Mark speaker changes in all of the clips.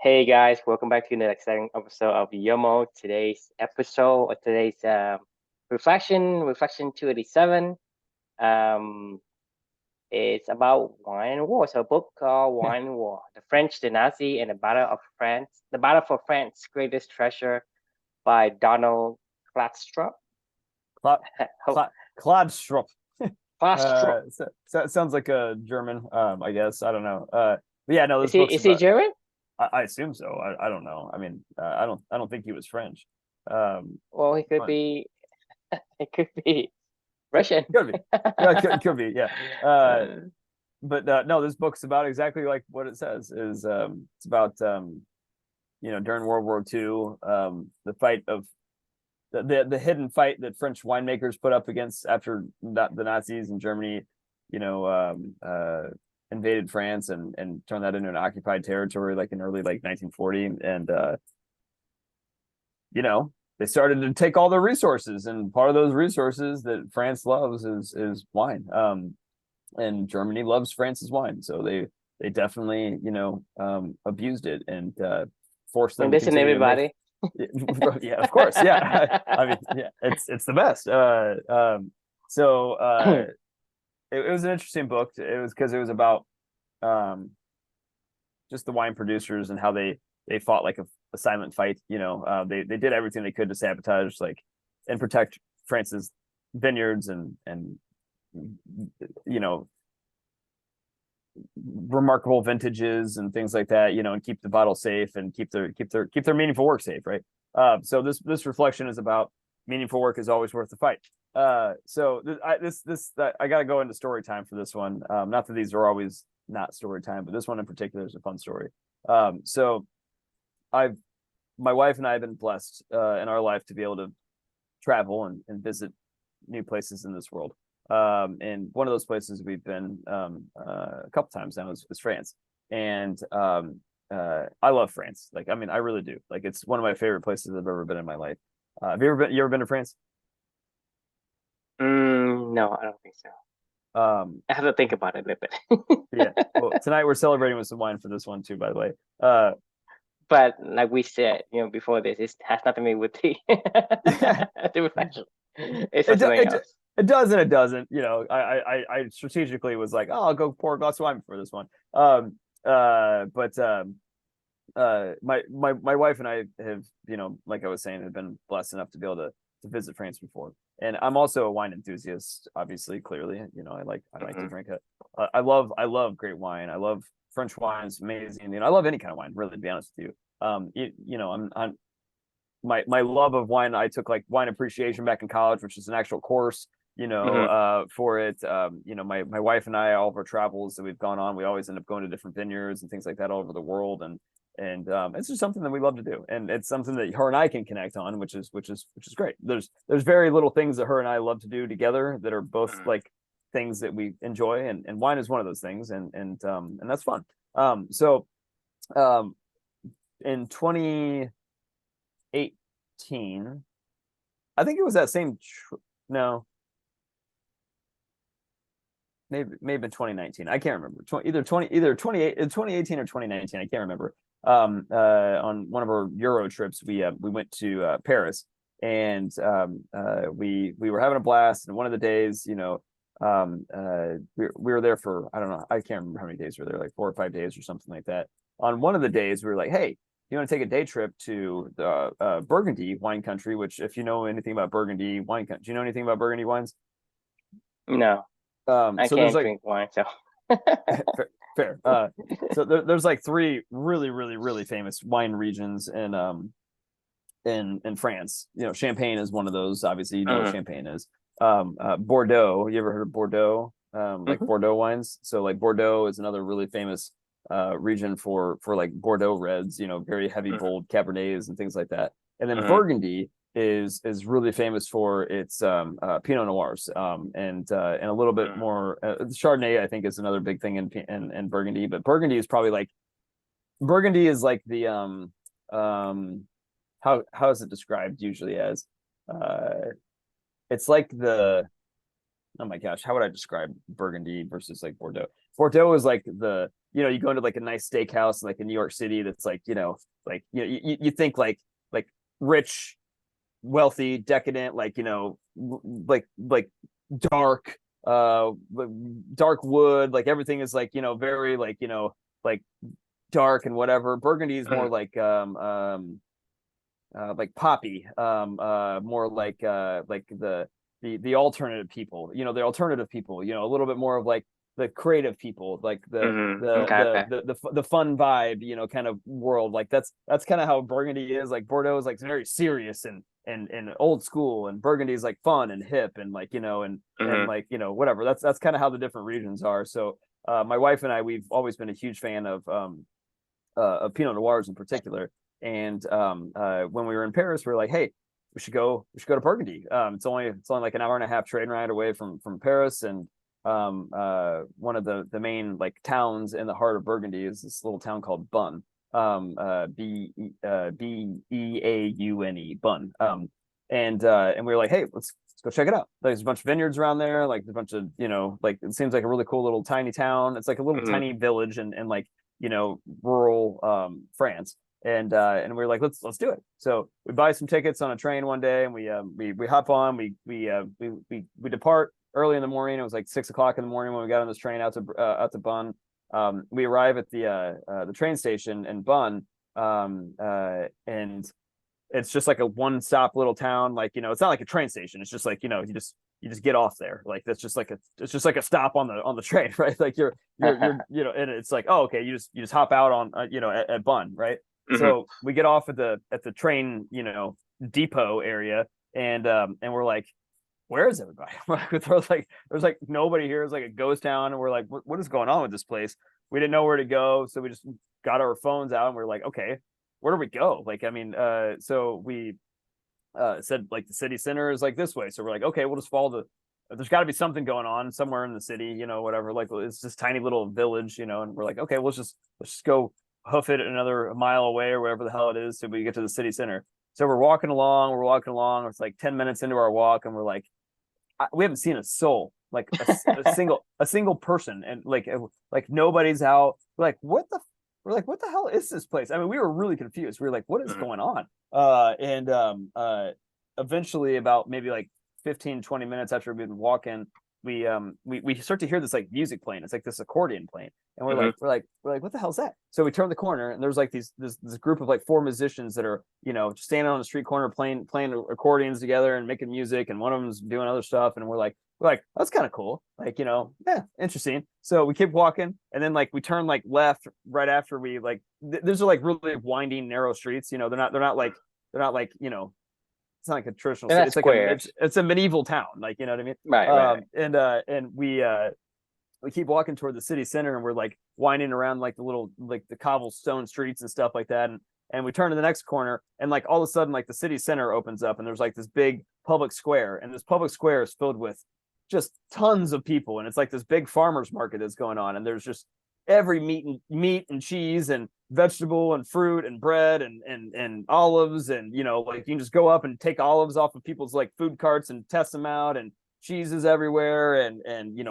Speaker 1: Hey guys, welcome back to another exciting episode of YOML. Today's reflection 287. Um, it's about wine and war. So a book called Wine and War: The French, the Nazi, and the Battle of France. The Battle for France's Greatest Treasure by Donald Kladstrup.
Speaker 2: Cla
Speaker 1: Ho-
Speaker 2: Kladstrup.
Speaker 1: Kladstrup.
Speaker 2: So it sounds like a German. I guess I don't know. But yeah, no,
Speaker 1: Is
Speaker 2: this
Speaker 1: he
Speaker 2: book's
Speaker 1: is he
Speaker 2: about.
Speaker 1: German?
Speaker 2: I assume so. I don't know. I mean, I don't think he was French.
Speaker 1: Well, he could
Speaker 2: But
Speaker 1: be. It could be Russian.
Speaker 2: could be. Yeah, could be. Yeah. Uh,
Speaker 1: Uh,
Speaker 2: but no, this book's about exactly like what it says. It's about during World War II, the fight of the hidden fight that French winemakers put up against after the Nazis in Germany, you know, invaded France and turned that into an occupied territory like in early like 1940, and they started to take all the resources, and part of those resources that France loves is wine, and Germany loves France's wine, so they definitely abused it and forced them
Speaker 1: and
Speaker 2: to
Speaker 1: listen,
Speaker 2: continue to make.
Speaker 1: everybody.
Speaker 2: Yeah, of course. Yeah. I mean, yeah, it's the best. So it was an interesting book. It was because it was about um just the wine producers and how they fought like a silent fight. They did everything they could to sabotage like and protect France's vineyards and you know remarkable vintages and things like that, and keep the bottle safe and keep their meaningful work safe, right? So this reflection is about meaningful work is always worth the fight. So I got to go into story time for this one. Not that these are always not story time, but this one in particular is a fun story. So I've my wife and I have been blessed in our life to be able to travel and visit new places in this world. And one of those places we've been a couple times now is France. And I love France. Like, I mean, I really do. Like, it's one of my favorite places I've ever been in my life. You ever been to France?
Speaker 1: No, I don't think so.
Speaker 2: Um,
Speaker 1: I have to think about it a little bit.
Speaker 2: yeah. Well, tonight we're celebrating with some wine for this one too, by the way. Uh,
Speaker 1: But like we said, before this, it has nothing to do with the the reflection. It's
Speaker 2: it,
Speaker 1: for something
Speaker 2: it
Speaker 1: else.
Speaker 2: it does and it doesn't. I strategically was like, oh, I'll go pour a glass of wine for this one. But my wife and I have, like I was saying, have been blessed enough to be able to visit France before, and I'm also a wine enthusiast. Obviously, clearly, I like to
Speaker 1: Hmm.
Speaker 2: drink it. I love great wine. I love French wine. It's amazing. I love any kind of wine, really, to be honest with you. I'm my love of wine. I took like wine appreciation back in college, which is an actual course,
Speaker 1: Hmm.
Speaker 2: for it. My wife and I, all of our travels that we've gone on, we always end up going to different vineyards and things like that all over the world, and it's just something that we love to do, and it's something that her and I can connect on, which is great. There's very little things that her and I love to do together that are both
Speaker 1: Hmm.
Speaker 2: like things that we enjoy, and wine is one of those things, and that's fun. So um in 2018, I think it was that same. No, maybe in 2019. I can't remember. Either 2018 or 2019. I can't remember. On one of our Euro trips, we went to Paris, and we were having a blast. And one of the days, we were there for, I don't know, I can't remember how many days we were there, like 4 or 5 days or something like that. On one of the days, we were like, hey, you want to take a day trip to the Burgundy wine country? Which, if you know anything about Burgundy wine country, do you know anything about Burgundy wines?
Speaker 1: No, I
Speaker 2: So there's
Speaker 1: can't
Speaker 2: like
Speaker 1: drink wine, so.
Speaker 2: fair. So there's like three really, really, really famous wine regions in France. Champagne is one of those. Obviously, you know what
Speaker 1: Hmm.
Speaker 2: Champagne is. Bordeaux. You ever heard of Bordeaux? Like
Speaker 1: Hmm.
Speaker 2: Bordeaux wines. So like Bordeaux is another really famous region for like Bordeaux reds. Very heavy,
Speaker 1: Hmm.
Speaker 2: bold Cabernets and things like that. And then
Speaker 1: Hmm.
Speaker 2: Burgundy is really famous for its Pinot Noirs, and a little bit
Speaker 1: Hmm.
Speaker 2: more Chardonnay. I think is another big thing in Burgundy, but Burgundy is like the um how is it described usually as uh it's like the oh my gosh, how would I describe Burgundy versus like Bordeaux? Bordeaux is like you go into like a nice steakhouse in like in New York City that's like, like you think like rich, wealthy, decadent, like like dark, dark wood, like everything is like very like dark and whatever. Burgundy is more like poppy, more like the alternative people, the alternative people, a little bit more of like the creative people, like
Speaker 1: Okay.
Speaker 2: the fun vibe, kind of world. Like that's kind of how Burgundy is. Like Bordeaux is like very serious and old school, and Burgundy is like fun and hip and like and like whatever. That's kind of how the different regions are. So my wife and I, we've always been a huge fan of Pinot Noirs in particular. And when we were in Paris, we were like, hey, we should go to Burgundy. It's only like an hour and a half train ride away from Paris, and one of the main like towns in the heart of Burgundy is this little town called Bonn. Beaune, Bonn. And we were like, hey, let's go check it out. There's a bunch of vineyards around there, like a bunch of like it seems like a really cool little tiny town. It's like a little tiny village and like rural France. And we were like, let's do it. So we buy some tickets on a train one day, and we hop on. We depart early in the morning. It was like 6 o'clock in the morning when we got on this train out to Bonn. We arrive at the train station in Bonn, and it's just like a one-stop little town. Like it's not like a train station. It's just like you just get off there. Like that's just like it's just like a stop on the train, right? Like you're and it's like, oh, okay, you just hop out on at Bonn, right? So we get off at the train depot area, and we're like, where is everybody? there's like nobody here. It's like a ghost town, and we're like, what is going on with this place? We didn't know where to go, so we just got our phones out, and we're like, okay, where do we go? Like, I mean, so we said like the city center is like this way, so we're like, okay, we'll just follow there's got to be something going on somewhere in the city, whatever. Like it's this tiny little village, and we're like, okay, let's just go hoof it another mile away or wherever the hell it is till we get to the city center. So we're walking along. It's like 10 minutes into our walk, and we're like, we haven't seen a soul, like a single person, and like nobody's out. We're like, what the hell is this place? I mean, we were really confused. We were like, what is going on? Eventually, about maybe like 15-20 minutes after we've been walking, we start to hear this like music playing. It's like this accordion playing, and we're like, what the hell is that? So we turn the corner, and there's like this group of like 4 musicians that are just standing on the street corner playing accordions together and making music, and one of them's doing other stuff, and we're like that's kind of cool, like yeah, interesting. So we keep walking, and then like we turn like left right after we like these are like really winding narrow streets. They're not like it's not like a traditional city. It's like it's a medieval town, like what I mean?
Speaker 1: Right.
Speaker 2: And we keep walking toward the city center, and we're like winding around like the little like the cobblestone streets and stuff like that, and we turn to the next corner, and like all of a sudden like the city center opens up, and there's like this big public square, and this public square is filled with just tons of people, and it's like this big farmers market that's going on, and there's just every meat and cheese and vegetable and fruit and bread and olives, and like you can just go up and take olives off of people's like food carts and test them out, and cheeses everywhere, and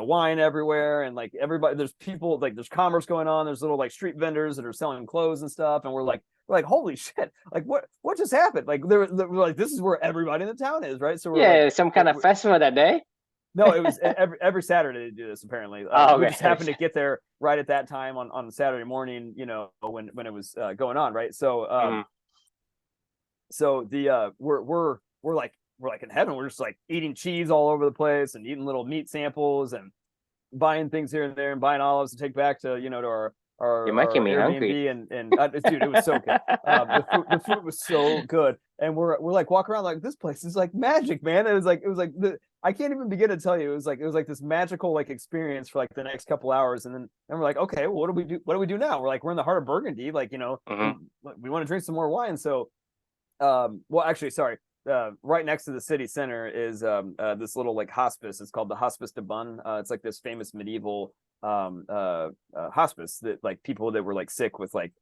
Speaker 2: wine everywhere, and like everybody, there's people, like there's commerce going on, there's little like street vendors that are selling clothes and stuff, and we're like holy shit, like what just happened? Like we're like, this is where everybody in the town is, right? So we're like,
Speaker 1: some kind of festival that day.
Speaker 2: No, it was every Saturday they do this apparently.
Speaker 1: Okay.
Speaker 2: We just happened to get there right at that time on Saturday morning, when it was going on, right? So so we're like in heaven. We're just like eating cheese all over the place and eating little meat samples and buying things here and there and buying olives to take back to to our
Speaker 1: You're making me
Speaker 2: Airbnb
Speaker 1: hungry.
Speaker 2: and dude, it was so good. The food was so good, and we're like walking around like, this place is like magic, man. It was like I can't even begin to tell you. It was like this magical like experience for like the next couple hours, and we're like, okay, well, what do we do? What do we do now? We're like, we're in the heart of Burgundy, like we want to drink some more wine. So, well, actually, sorry. Right next to the city center is this little like hospice. It's called the Hospice de Bonn. It's like this famous medieval hospice that like people that were like sick with like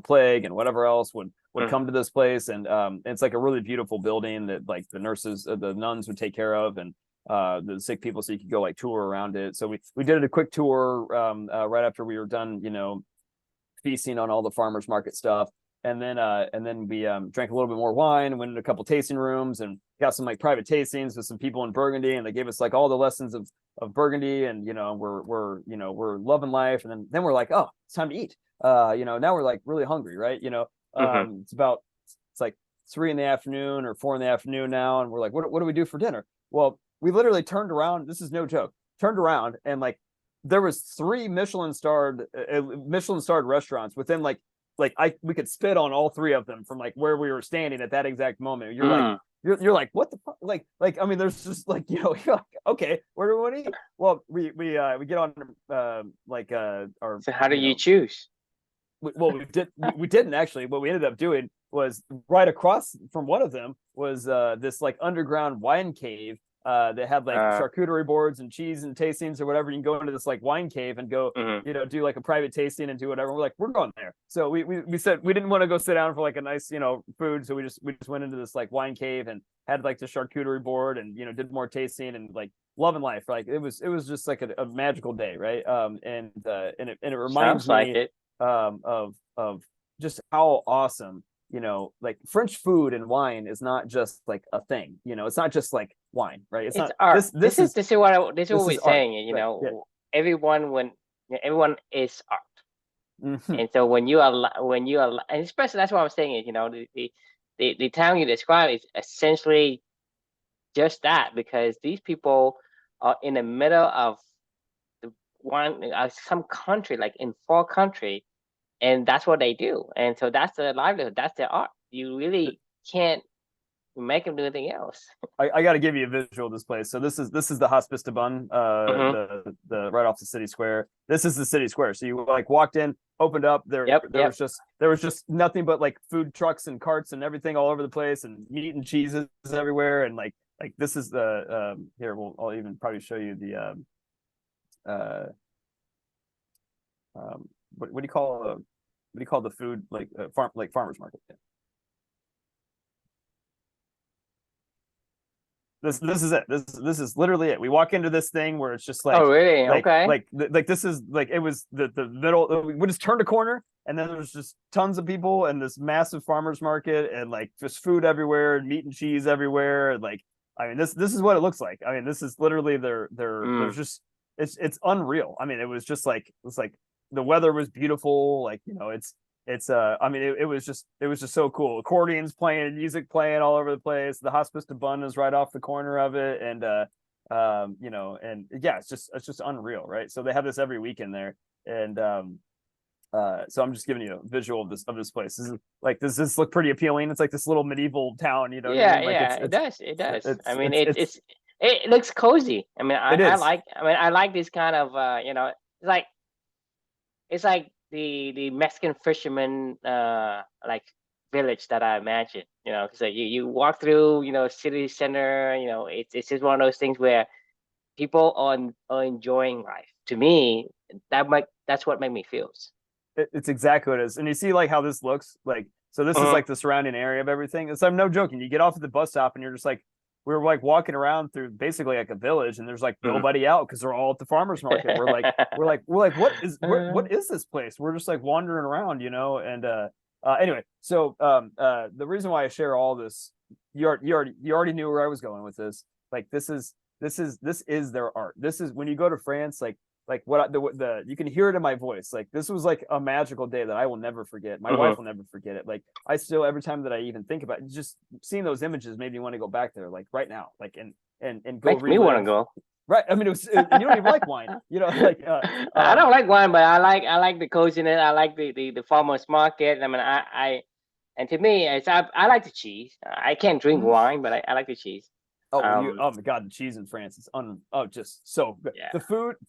Speaker 2: plague and whatever else would come to this place, and it's like a really beautiful building that like the nuns would take care of, and the sick people, so you could go like tour around it. So we did a quick tour right after we were done, feasting on all the farmers market stuff. And then we drank a little bit more wine, went into a couple tasting rooms, and got some like private tastings with some people in Burgundy, and they gave us like all the lessons of Burgundy, and we're loving life, and then we're like, oh, it's time to eat. Now we're like really hungry, right? It's like 3 in the afternoon or 4 in the afternoon now, and we're like, what do we do for dinner? Well, we literally turned around. This is no joke. Turned around and like there was 3 Michelin starred restaurants within we could spit on all 3 of them from like where we were standing at that exact moment. You're like, you're like, what the fuck? I mean, there's just like, you're like, okay, where do we want to eat? Well, we get on our.
Speaker 1: So how do you choose?
Speaker 2: We didn't actually. What we ended up doing was right across from one of them was this like underground wine cave that had like charcuterie boards and cheese and tastings or whatever. You can go into this like wine cave and go, do like a private tasting and do whatever. We're like, we're going there. So we said we didn't want to go sit down for like a nice, food. So we just went into this like wine cave and had like the charcuterie board and, did more tasting and like loving life. Like it was just like a magical day. Right. And it reminds me of just how awesome, like French food and wine is not just like a thing, it's not just like wine, right? It's not
Speaker 1: art. This is what we're saying.
Speaker 2: Art.
Speaker 1: Everyone is art.
Speaker 2: Mm-hmm.
Speaker 1: And so when you are, and especially that's what I'm saying is, the town you describe is essentially just that, because these people are in the middle of some country, like in far country, and that's what they do. And so that's their livelihood, that's their art. You really can't make them do anything else.
Speaker 2: I got to give you a visual of this place. So this is the Hospice de Bonne, the right off the city square. This is the city square. So you like walked in, opened up there. There was just nothing but like food trucks and carts and everything all over the place, and meat and cheeses everywhere. And like this is the here. I'll even probably show you the what do you call the food farmers market? Yeah. This is it. This is literally it. We walk into this thing where it's just like,
Speaker 1: oh really? Okay.
Speaker 2: Like this is like, it was the middle. We just turned a corner and then there's just tons of people and this massive farmers market and like just food everywhere and meat and cheese everywhere. And like, I mean, this is what it looks like. I mean, this is literally there's just, it's unreal. I mean, it was like the weather was beautiful. Like, I mean, it was just so cool. Accordions playing, music playing all over the place. The Hospice de Bonne is right off the corner of it, and and yeah, it's just unreal, right? So they have this every weekend there, and so I'm just giving you a visual of this place. Does this look pretty appealing? It's like this little medieval town,
Speaker 1: Yeah, it does. I mean, it looks cozy. I mean, I like this kind of it's like the Mexican fisherman like village that I imagine, so you walk through, city center, it's just one of those things where people are enjoying life. To me, that's what made me feel.
Speaker 2: It's exactly what it is. And you see like how this looks like, so this is like the surrounding area of everything. And so I'm no joking. You get off at the bus stop and you're just like, we were like walking around through basically like a village, and there's like nobody out because they're all at the farmers market. We're like, what is this place? We're just like wandering around, and anyway. So the reason why I share all this, you already knew where I was going with this. Like this is their art. This is when you go to France, you can hear it in my voice. Like this was like a magical day that I will never forget. My wife will never forget it. Like I still, every time that I even think about it, just seeing those images made me want to go back there, like right now, like and go.
Speaker 1: Makes me want to go.
Speaker 2: Right. I mean, you don't even like wine,
Speaker 1: I don't like wine, but I like the coziness. I like the farmers market. I mean, and to me, I like the cheese. I can't drink wine, but I like the cheese.
Speaker 2: Oh, oh my God, the cheese in France is just so good. Yeah. The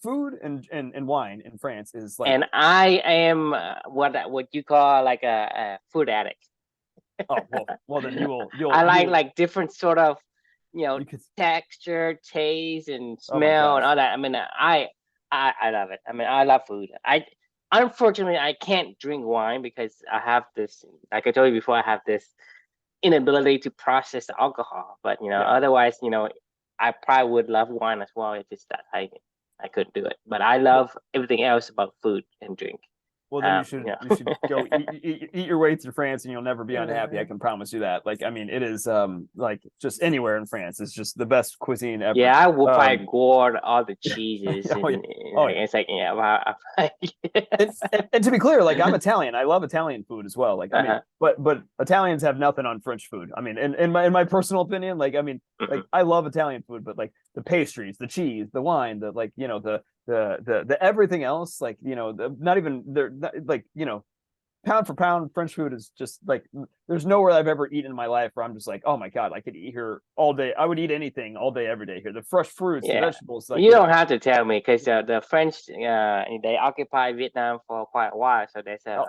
Speaker 2: food and wine in France is like.
Speaker 1: And I am what you call like a food addict.
Speaker 2: Oh well then you'll.
Speaker 1: I like different sort of, texture, taste, and smell and all that. I mean, I love it. I mean, I love food. Unfortunately I can't drink wine because I have this, like I told you before, I have this inability to process the alcohol, but otherwise, I probably would love wine as well if it's that I couldn't do it. But I love everything else about food and drink.
Speaker 2: Well, then
Speaker 1: Yeah.
Speaker 2: you should go eat your way through France, and you'll never be unhappy. I can promise you that. Like, I mean, it is like just anywhere in France. It's just the best cuisine ever.
Speaker 1: Yeah, I would probably gourd all the cheeses
Speaker 2: Oh yeah,
Speaker 1: and
Speaker 2: oh
Speaker 1: like,
Speaker 2: yeah.
Speaker 1: it's like yeah, I
Speaker 2: And to be clear, like I'm Italian. I love Italian food as well. Like, I mean,
Speaker 1: uh-huh.
Speaker 2: but Italians have nothing on French food. I mean, in my personal opinion, like I mean, like
Speaker 1: Mhm.
Speaker 2: I love Italian food, but like the pastries, the cheese, the wine, the like, you know, the everything else, like, you know, not even they're like, you know, pound for pound, French food is just like there's nowhere I've ever eaten in my life where I'm just like, oh my god, I could eat here all day. I would eat anything all day, every day here. The fresh fruits, the
Speaker 1: Yeah.
Speaker 2: vegetables, like
Speaker 1: You
Speaker 2: you know,
Speaker 1: don't have to tell me because the French they occupied Vietnam for quite a while, so there's
Speaker 2: oh,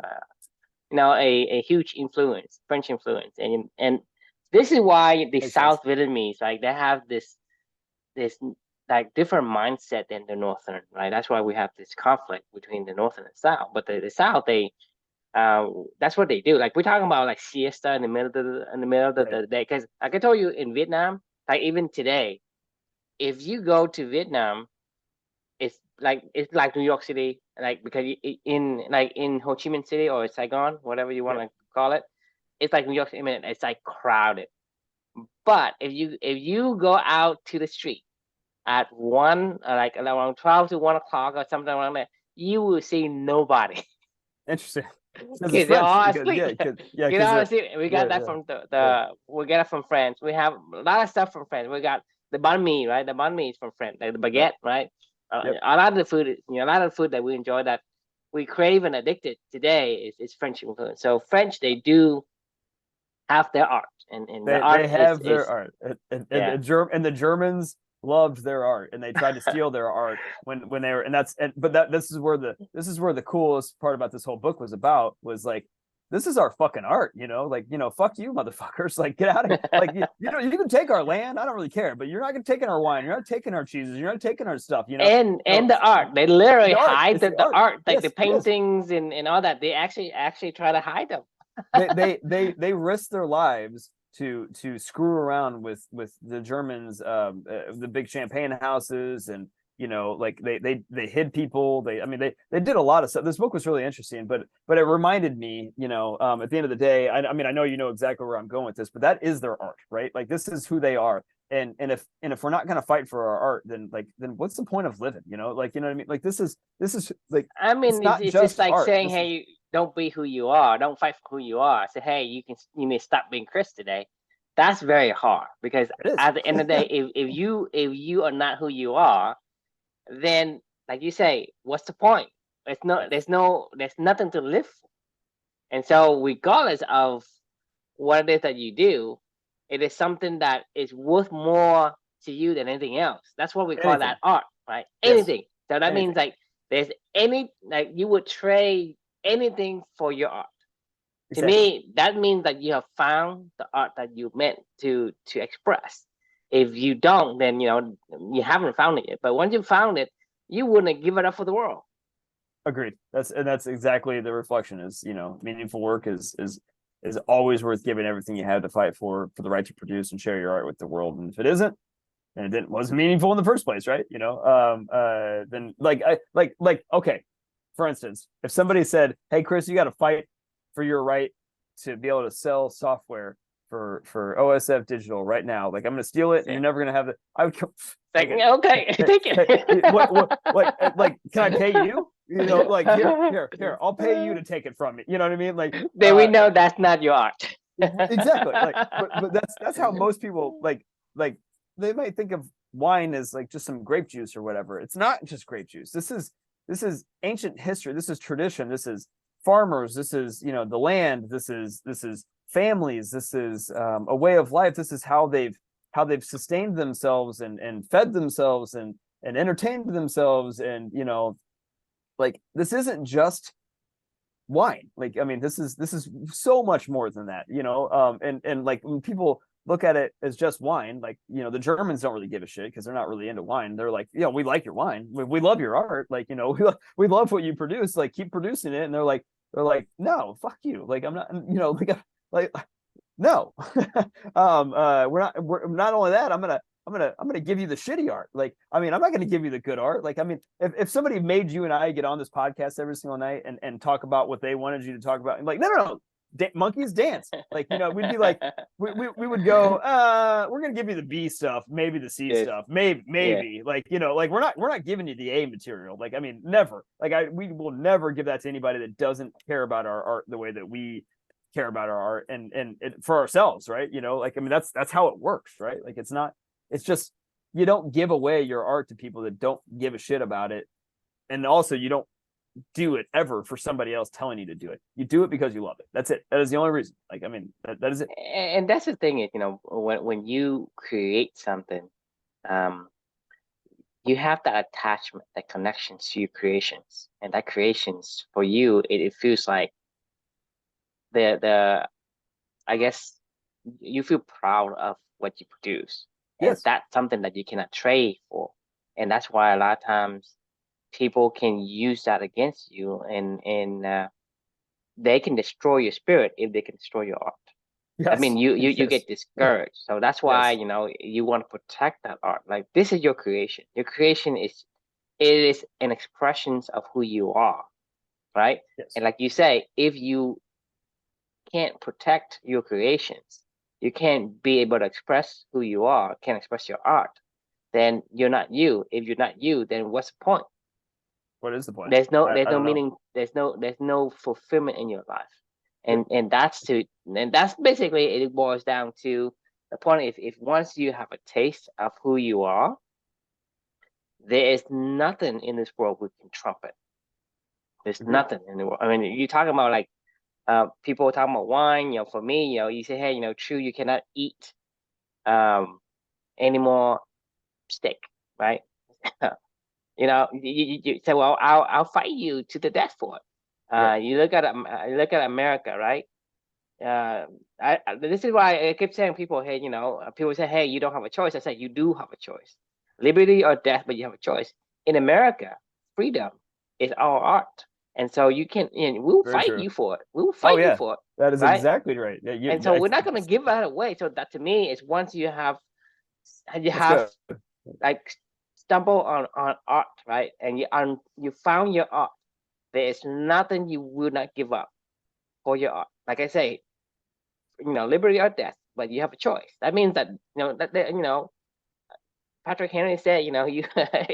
Speaker 1: a huge influence, French influence, and this is why the
Speaker 2: makes sense.
Speaker 1: South Vietnamese like they have this like different mindset than the Northern, right? That's why we have this conflict between the Northern and South. But the South, that's what they do. Like we're talking about like siesta in the middle of
Speaker 2: Right.
Speaker 1: the day, because I can tell you in Vietnam, like even today, if you go to Vietnam, it's like New York City, like because in Ho Chi Minh City or Saigon, whatever you want
Speaker 2: Yep.
Speaker 1: to call it, it's like New York City. I mean, it's like crowded. But if you go out to the street at one like around 12 to 1 o'clock or something like that, you will see nobody.
Speaker 2: Interesting. Because it's
Speaker 1: Because they're
Speaker 2: French.
Speaker 1: all
Speaker 2: Because
Speaker 1: asleep.
Speaker 2: yeah,
Speaker 1: You know,
Speaker 2: because they're
Speaker 1: honestly, we got
Speaker 2: yeah,
Speaker 1: that
Speaker 2: yeah,
Speaker 1: from
Speaker 2: right.
Speaker 1: we get it from France. We have a lot of stuff from France. We got the banh mi, right? The banh mi is from France, like the
Speaker 2: Yep.
Speaker 1: baguette, right?
Speaker 2: Yep.
Speaker 1: A lot of the food, a lot of the food that we enjoy that we crave and addicted today is French influence. So French, they do have their art, and the art
Speaker 2: They have their
Speaker 1: is
Speaker 2: art, and
Speaker 1: yeah.
Speaker 2: the Germans loved their art, and they tried to steal their art when they were, and that's and but that this is where the coolest part about this whole book was like, this is our fucking art, you know, like, you know, fuck you motherfuckers, like get out of here, like you know, you can take our land, I don't really care, but you're not gonna taking our wine, you're not taking our cheeses, you're not taking our stuff,
Speaker 1: And the art, they literally
Speaker 2: the art,
Speaker 1: hide
Speaker 2: it's the
Speaker 1: the
Speaker 2: art,
Speaker 1: art, like the
Speaker 2: yes, yes,
Speaker 1: paintings and all that. They actually try to hide them.
Speaker 2: they risked their lives to screw around with the Germans, the big champagne houses, and you know, like they hid people. I mean, they did a lot of stuff. This book was really interesting, but it reminded me, you know, at the end of the day, I mean, I know you know exactly where I'm going with this, but that is their art, right? Like this is who they are. And if we're not going to fight for our art, then what's the point of living? You know, like, you know what I mean? Like this is like,
Speaker 1: I
Speaker 2: it's
Speaker 1: mean, it's,
Speaker 2: not
Speaker 1: it's just
Speaker 2: just
Speaker 1: like
Speaker 2: art.
Speaker 1: saying,
Speaker 2: This is
Speaker 1: hey, don't be who you are. Don't fight for who you are. Say, hey, you may stop being Chris today. That's very hard because
Speaker 2: it is.
Speaker 1: at the end of the day, if you are not who you are, then like you say, what's the point? There's nothing to live for. And so regardless of what it is that you do, it is something that is worth more to you than anything else. That's what we call
Speaker 2: Anything.
Speaker 1: that art, right?
Speaker 2: Yes.
Speaker 1: Anything. So that means
Speaker 2: Anything.
Speaker 1: like there's any like you would trade anything for your art. To
Speaker 2: Exactly.
Speaker 1: me, that means that you have found the art that you meant to express. If you don't, then you haven't found it yet. But once you found it, you wouldn't give it up for the world.
Speaker 2: Agreed. That's exactly the reflection is, you know, meaningful work is always worth giving everything you have to fight for the right to produce and share your art with the world. And if it isn't, then wasn't meaningful in the first place, right? You know, then okay, for instance, if somebody said, "Hey, Chris, you got to fight for your right to be able to sell software for OSF Digital right now," like I'm going to steal it, and you're never going to have it. I would go,
Speaker 1: Like
Speaker 2: okay,
Speaker 1: okay, take
Speaker 2: what, like, can I pay
Speaker 1: it.
Speaker 2: you? You know, like here, I'll pay you to take it from me. You know what I mean? Like,
Speaker 1: Then we know that's not your art.
Speaker 2: exactly. Like, but that's how most people like they might think of wine as like just some grape juice or whatever. It's not just grape juice. This is ancient history. This is tradition. This is farmers. This is, you know, the land. This is families. This is a way of life. This is how they've sustained themselves and fed themselves and entertained themselves, and you know, like this isn't just wine. Like, I mean, this is so much more than that, you know. And like when people look at it as just wine, like, you know, the Germans don't really give a shit because they're not really into wine. They're like, you know, we like your wine, we love your art, like, you know, we love what you produce, like keep producing it. And they're like, no, fuck you, like I'm not, you know, like no. We're not only that, I'm gonna give you the shitty art. Like, I mean, I'm not gonna give you the good art. Like, I mean, if somebody made you and I get on this podcast every single night and talk about what they wanted you to talk about, and like, no, monkeys dance. Like, you know, we'd be like, we would go, we're gonna give you the B stuff, maybe the C
Speaker 1: Yes.
Speaker 2: stuff,
Speaker 1: Yeah.
Speaker 2: maybe, like, you know, like we're not giving you the A material. Like, I mean, never. Like, we will never give that to anybody that doesn't care about our art the way that we care about our art and for ourselves, right? You know, like, I mean, that's how it works, right? Like, it's just, you don't give away your art to people that don't give a shit about it. And also, you don't do it ever for somebody else telling you to do it. You do it because you love it. That's it. That is the only reason. Like, I mean, that is it.
Speaker 1: And that's the thing is, you know, when you create something, you have that attachment, that connection to your creations, and that creations for you, it feels like the I guess you feel proud of what you produce, and
Speaker 2: Yes.
Speaker 1: that's something that you cannot trade for, and that's why a lot of times people can use that against you, and they can destroy your spirit if they can destroy your art. I mean,
Speaker 2: Yes.
Speaker 1: you
Speaker 2: Yes.
Speaker 1: get discouraged. So that's why,
Speaker 2: Yes.
Speaker 1: you know, you want to protect that art. Like, this is your creation. Your creation it is an expression of who you are, right?
Speaker 2: Yes.
Speaker 1: And like you say, if you can't protect your creations, you can't be able to express who you are, can't express your art, then you're not you. If you're not you, then what's the point?
Speaker 2: What is the point?
Speaker 1: There's
Speaker 2: I
Speaker 1: no
Speaker 2: don't know.
Speaker 1: meaning, there's no fulfillment in your life.
Speaker 2: Yep.
Speaker 1: And that's basically, it boils down to the point. If once you have a taste of who you are, there is nothing in this world we can trumpet. There's
Speaker 2: Agreed.
Speaker 1: nothing in the world. I mean, you're talking about like people talking about wine. You know, for me, you know, you say, hey, you know, true, you cannot eat um any more steak, right? You know, you say, well, I'll fight you to the death for it.
Speaker 2: Right.
Speaker 1: You look at America, right? This is why I keep saying people, hey, you know, people say, hey, you don't have a choice. I said, you do have a choice, liberty or death, but you have a choice. In America, freedom is our art, and so you can, and we'll
Speaker 2: Very
Speaker 1: fight
Speaker 2: true.
Speaker 1: you for it. We'll
Speaker 2: Oh
Speaker 1: fight you
Speaker 2: yeah,
Speaker 1: for it,
Speaker 2: that is
Speaker 1: right?
Speaker 2: exactly right. Yeah.
Speaker 1: And so we're not going to give that away. So that to me is, once you
Speaker 2: That's
Speaker 1: have
Speaker 2: good.
Speaker 1: like stumble on art, right, and you found your art, there is nothing you will not give up for your art. Like I say, you know, liberty or death, but you have a choice. That means that, you know, that you know, Patrick Henry said, you know, you well,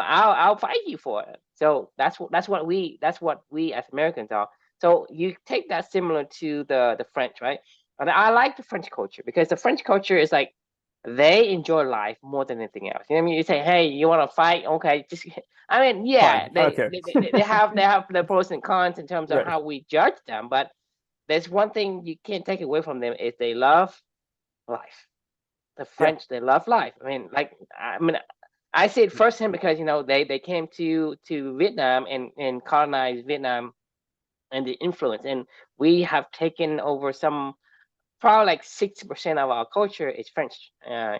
Speaker 1: I'll fight you for it. So that's what we as Americans are. So you take that similar to the French, right? And I like the French culture, because the French culture is like, they enjoy life more than anything else. You know what I mean? You say, hey, you want to fight? Okay, just I mean, yeah,
Speaker 2: Fine. Okay.
Speaker 1: they have the pros and cons in terms of
Speaker 2: Right.
Speaker 1: how we judge them, but there's one thing you can't take away from them, is they love life. The
Speaker 2: Yeah.
Speaker 1: French, they love life. I mean, I see it firsthand, because, you know, they came to Vietnam and colonized Vietnam, and the influence, and we have taken over some, probably like 60% of our culture is French,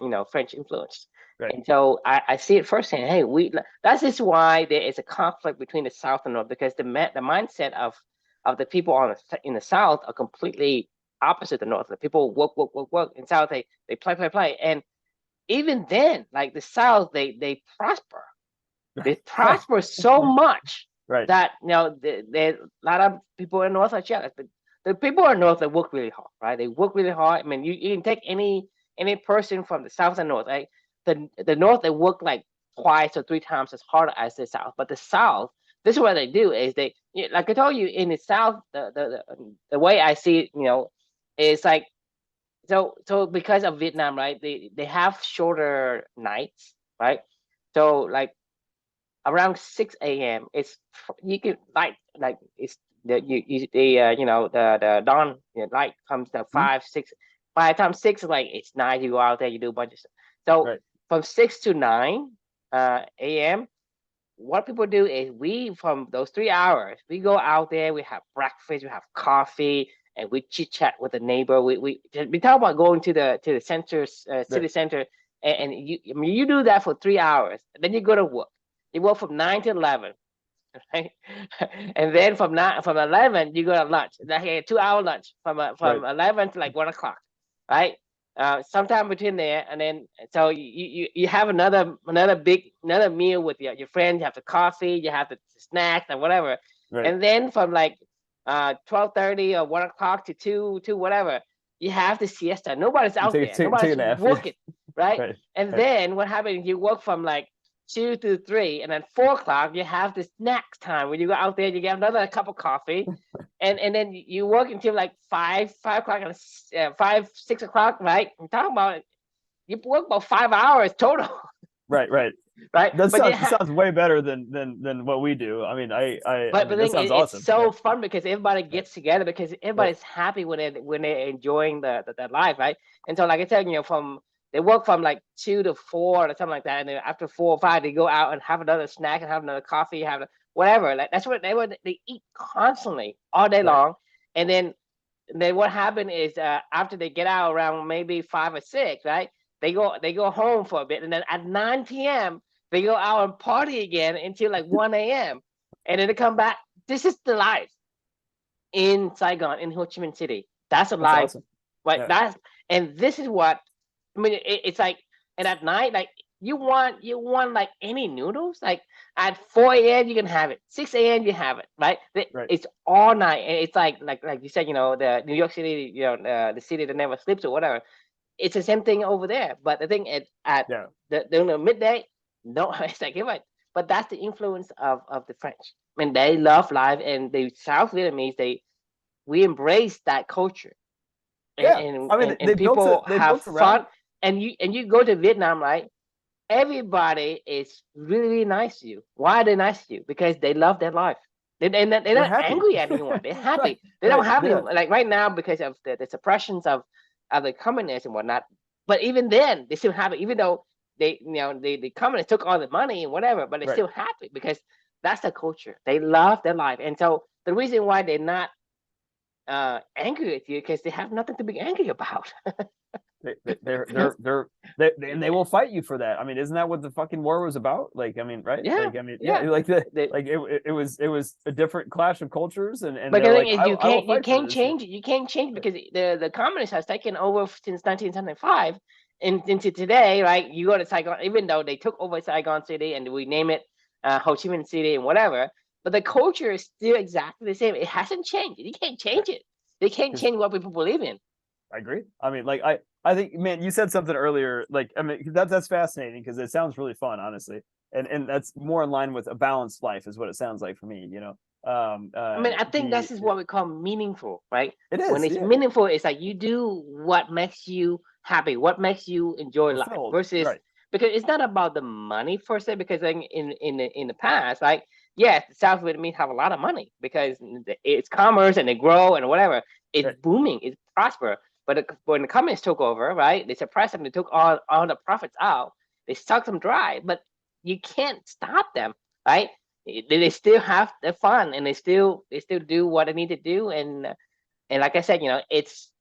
Speaker 1: you know, French influence.
Speaker 2: Right.
Speaker 1: And so I see it firsthand. Hey, that's just why there is a conflict between the South and North, because the mindset of the people in the South are completely opposite the North. The people work. In South, they play. And even then, like the South, they prosper. They prosper so much
Speaker 2: Right.
Speaker 1: that, you know, a lot of people in North are jealous. But the people in North, they work really hard, right? They work really hard. I mean, you can take any person from the South and North, right? The North, they work like twice or three times as hard as the South. But the South, this is what they do, is like I told you, in the South, the way I see it, you know, is like, so because of Vietnam, right? They have shorter nights, right? So like around 6 a.m. It's, you can like it's the you know, the dawn, the light comes to
Speaker 2: Hmm?
Speaker 1: 5 6. By the time 6, like it's 9, you go out there, you do a bunch of stuff. So
Speaker 2: Right.
Speaker 1: from 6 to 9 a.m., what people do is, we, from those 3 hours, we go out there, we have breakfast, we have coffee, and we chit chat with the neighbor. We talk about going to the center,
Speaker 2: Right.
Speaker 1: city center, and I mean, you do that for 3 hours, then you go to work. You work from 9 to 11, right? And then from 11 you go to lunch, like a 2 hour lunch,
Speaker 2: Right.
Speaker 1: from 11 to like 1 o'clock, right? sometime between there, and then so you have another meal with your friends. You have the coffee, you have the snacks and whatever,
Speaker 2: Right.
Speaker 1: and then from like 12:30 or 1 o'clock to two whatever, you have the siesta. Nobody's out there.
Speaker 2: Take a
Speaker 1: Nobody's
Speaker 2: nap.
Speaker 1: working, right?
Speaker 2: Right.
Speaker 1: And
Speaker 2: Right.
Speaker 1: then what happens? You work from like 2 to 3, and then 4 o'clock you have the snacks time when you go out there. You get another cup of coffee, and then you work until like 5 o'clock and 5 6 o'clock, right? I'm talking about you work about 5 hours total,
Speaker 2: Right. Right.
Speaker 1: right?
Speaker 2: That
Speaker 1: But
Speaker 2: sounds way better than what we do. I mean, I
Speaker 1: but
Speaker 2: mean,
Speaker 1: the
Speaker 2: that
Speaker 1: thing
Speaker 2: sounds
Speaker 1: is,
Speaker 2: awesome.
Speaker 1: it's so
Speaker 2: Yeah.
Speaker 1: fun because everybody gets together because
Speaker 2: Right.
Speaker 1: everybody's happy when they're enjoying the life, right? And so, like I said, from they work from like 2 to 4 or something like that, and then after 4 or 5, they go out and have another snack and have another coffee, whatever. Like that's what they eat constantly all day
Speaker 2: Right.
Speaker 1: long, and then what happened is after they get out around maybe 5 or 6, right? They go home for a bit, and then at 9 p.m. they go out and party again until like 1 a.m. and then they come back. This is the life in Saigon, in Ho Chi Minh City. That's a
Speaker 2: That's
Speaker 1: life,
Speaker 2: awesome.
Speaker 1: right?
Speaker 2: Yeah.
Speaker 1: And this is what I mean. It's like, and at night, like you want like any noodles, like at 4 a.m. you can have it, 6 a.m. you have it, right?
Speaker 2: Right.
Speaker 1: It's all night, and it's like you said, the New York City, the city that never sleeps or whatever. It's the same thing over there, but the thing at
Speaker 2: Yeah.
Speaker 1: during the midday, no, it's like right. But that's the influence of the French. I mean, they love life, and the South Vietnamese, we embrace that culture, and
Speaker 2: Yeah.
Speaker 1: and
Speaker 2: I mean,
Speaker 1: and, and people
Speaker 2: they
Speaker 1: have
Speaker 2: built around it.
Speaker 1: fun. And you go to Vietnam, right? Everybody is really, really nice to you. Why are they nice to you? Because they love their life. They're
Speaker 2: They're
Speaker 1: not
Speaker 2: happy.
Speaker 1: angry at anyone. They're
Speaker 2: Right.
Speaker 1: happy. They don't
Speaker 2: Right.
Speaker 1: have any,
Speaker 2: Yeah.
Speaker 1: like right now, because of the suppressions of the communists and whatnot. But even then, they still happy, even though the communists took all the money and whatever, but they're
Speaker 2: Right.
Speaker 1: still happy because that's the culture. They love their life. And so the reason why they're not angry with you, because they have nothing to be angry about.
Speaker 2: They will fight you for that. I mean, isn't that what the fucking war was about? Like, I mean, right?
Speaker 1: Yeah,
Speaker 2: Like, I mean, yeah,
Speaker 1: yeah.
Speaker 2: like
Speaker 1: They,
Speaker 2: it was a different clash of cultures, and
Speaker 1: But
Speaker 2: they're
Speaker 1: the thing
Speaker 2: like,
Speaker 1: is,
Speaker 2: I will
Speaker 1: you
Speaker 2: fight for
Speaker 1: can't
Speaker 2: this.
Speaker 1: change it. You can't change because the communists has taken over since 1975 into today, right? You go to Saigon, even though they took over Saigon City and we name it Ho Chi Minh City and whatever, but the culture is still exactly the same. It hasn't changed. You can't change it. They can't
Speaker 2: Because
Speaker 1: change what people believe in.
Speaker 2: I agree. I mean, like I think, man, you said something earlier. Like, I mean, that's fascinating because it sounds really fun, honestly, and that's more in line with a balanced life, is what it sounds like for me.
Speaker 1: I mean, I think this is what we call meaningful, right?
Speaker 2: It
Speaker 1: When
Speaker 2: is,
Speaker 1: it's
Speaker 2: yeah,
Speaker 1: meaningful, it's like you do what makes you happy, what makes you enjoy life,
Speaker 2: fulfilled,
Speaker 1: versus
Speaker 2: right?
Speaker 1: because it's not about the money per se. Because in the past, like yes, the South Vietnamese have a lot of money because it's commerce and they grow and whatever. It's
Speaker 2: Right.
Speaker 1: booming, it's prosper. But when the communists took over, right, they suppressed them, they took all the profits out, they sucked them dry. But you can't stop them, right? They still have their fun, and they still do what they need to do. And like I said, it's,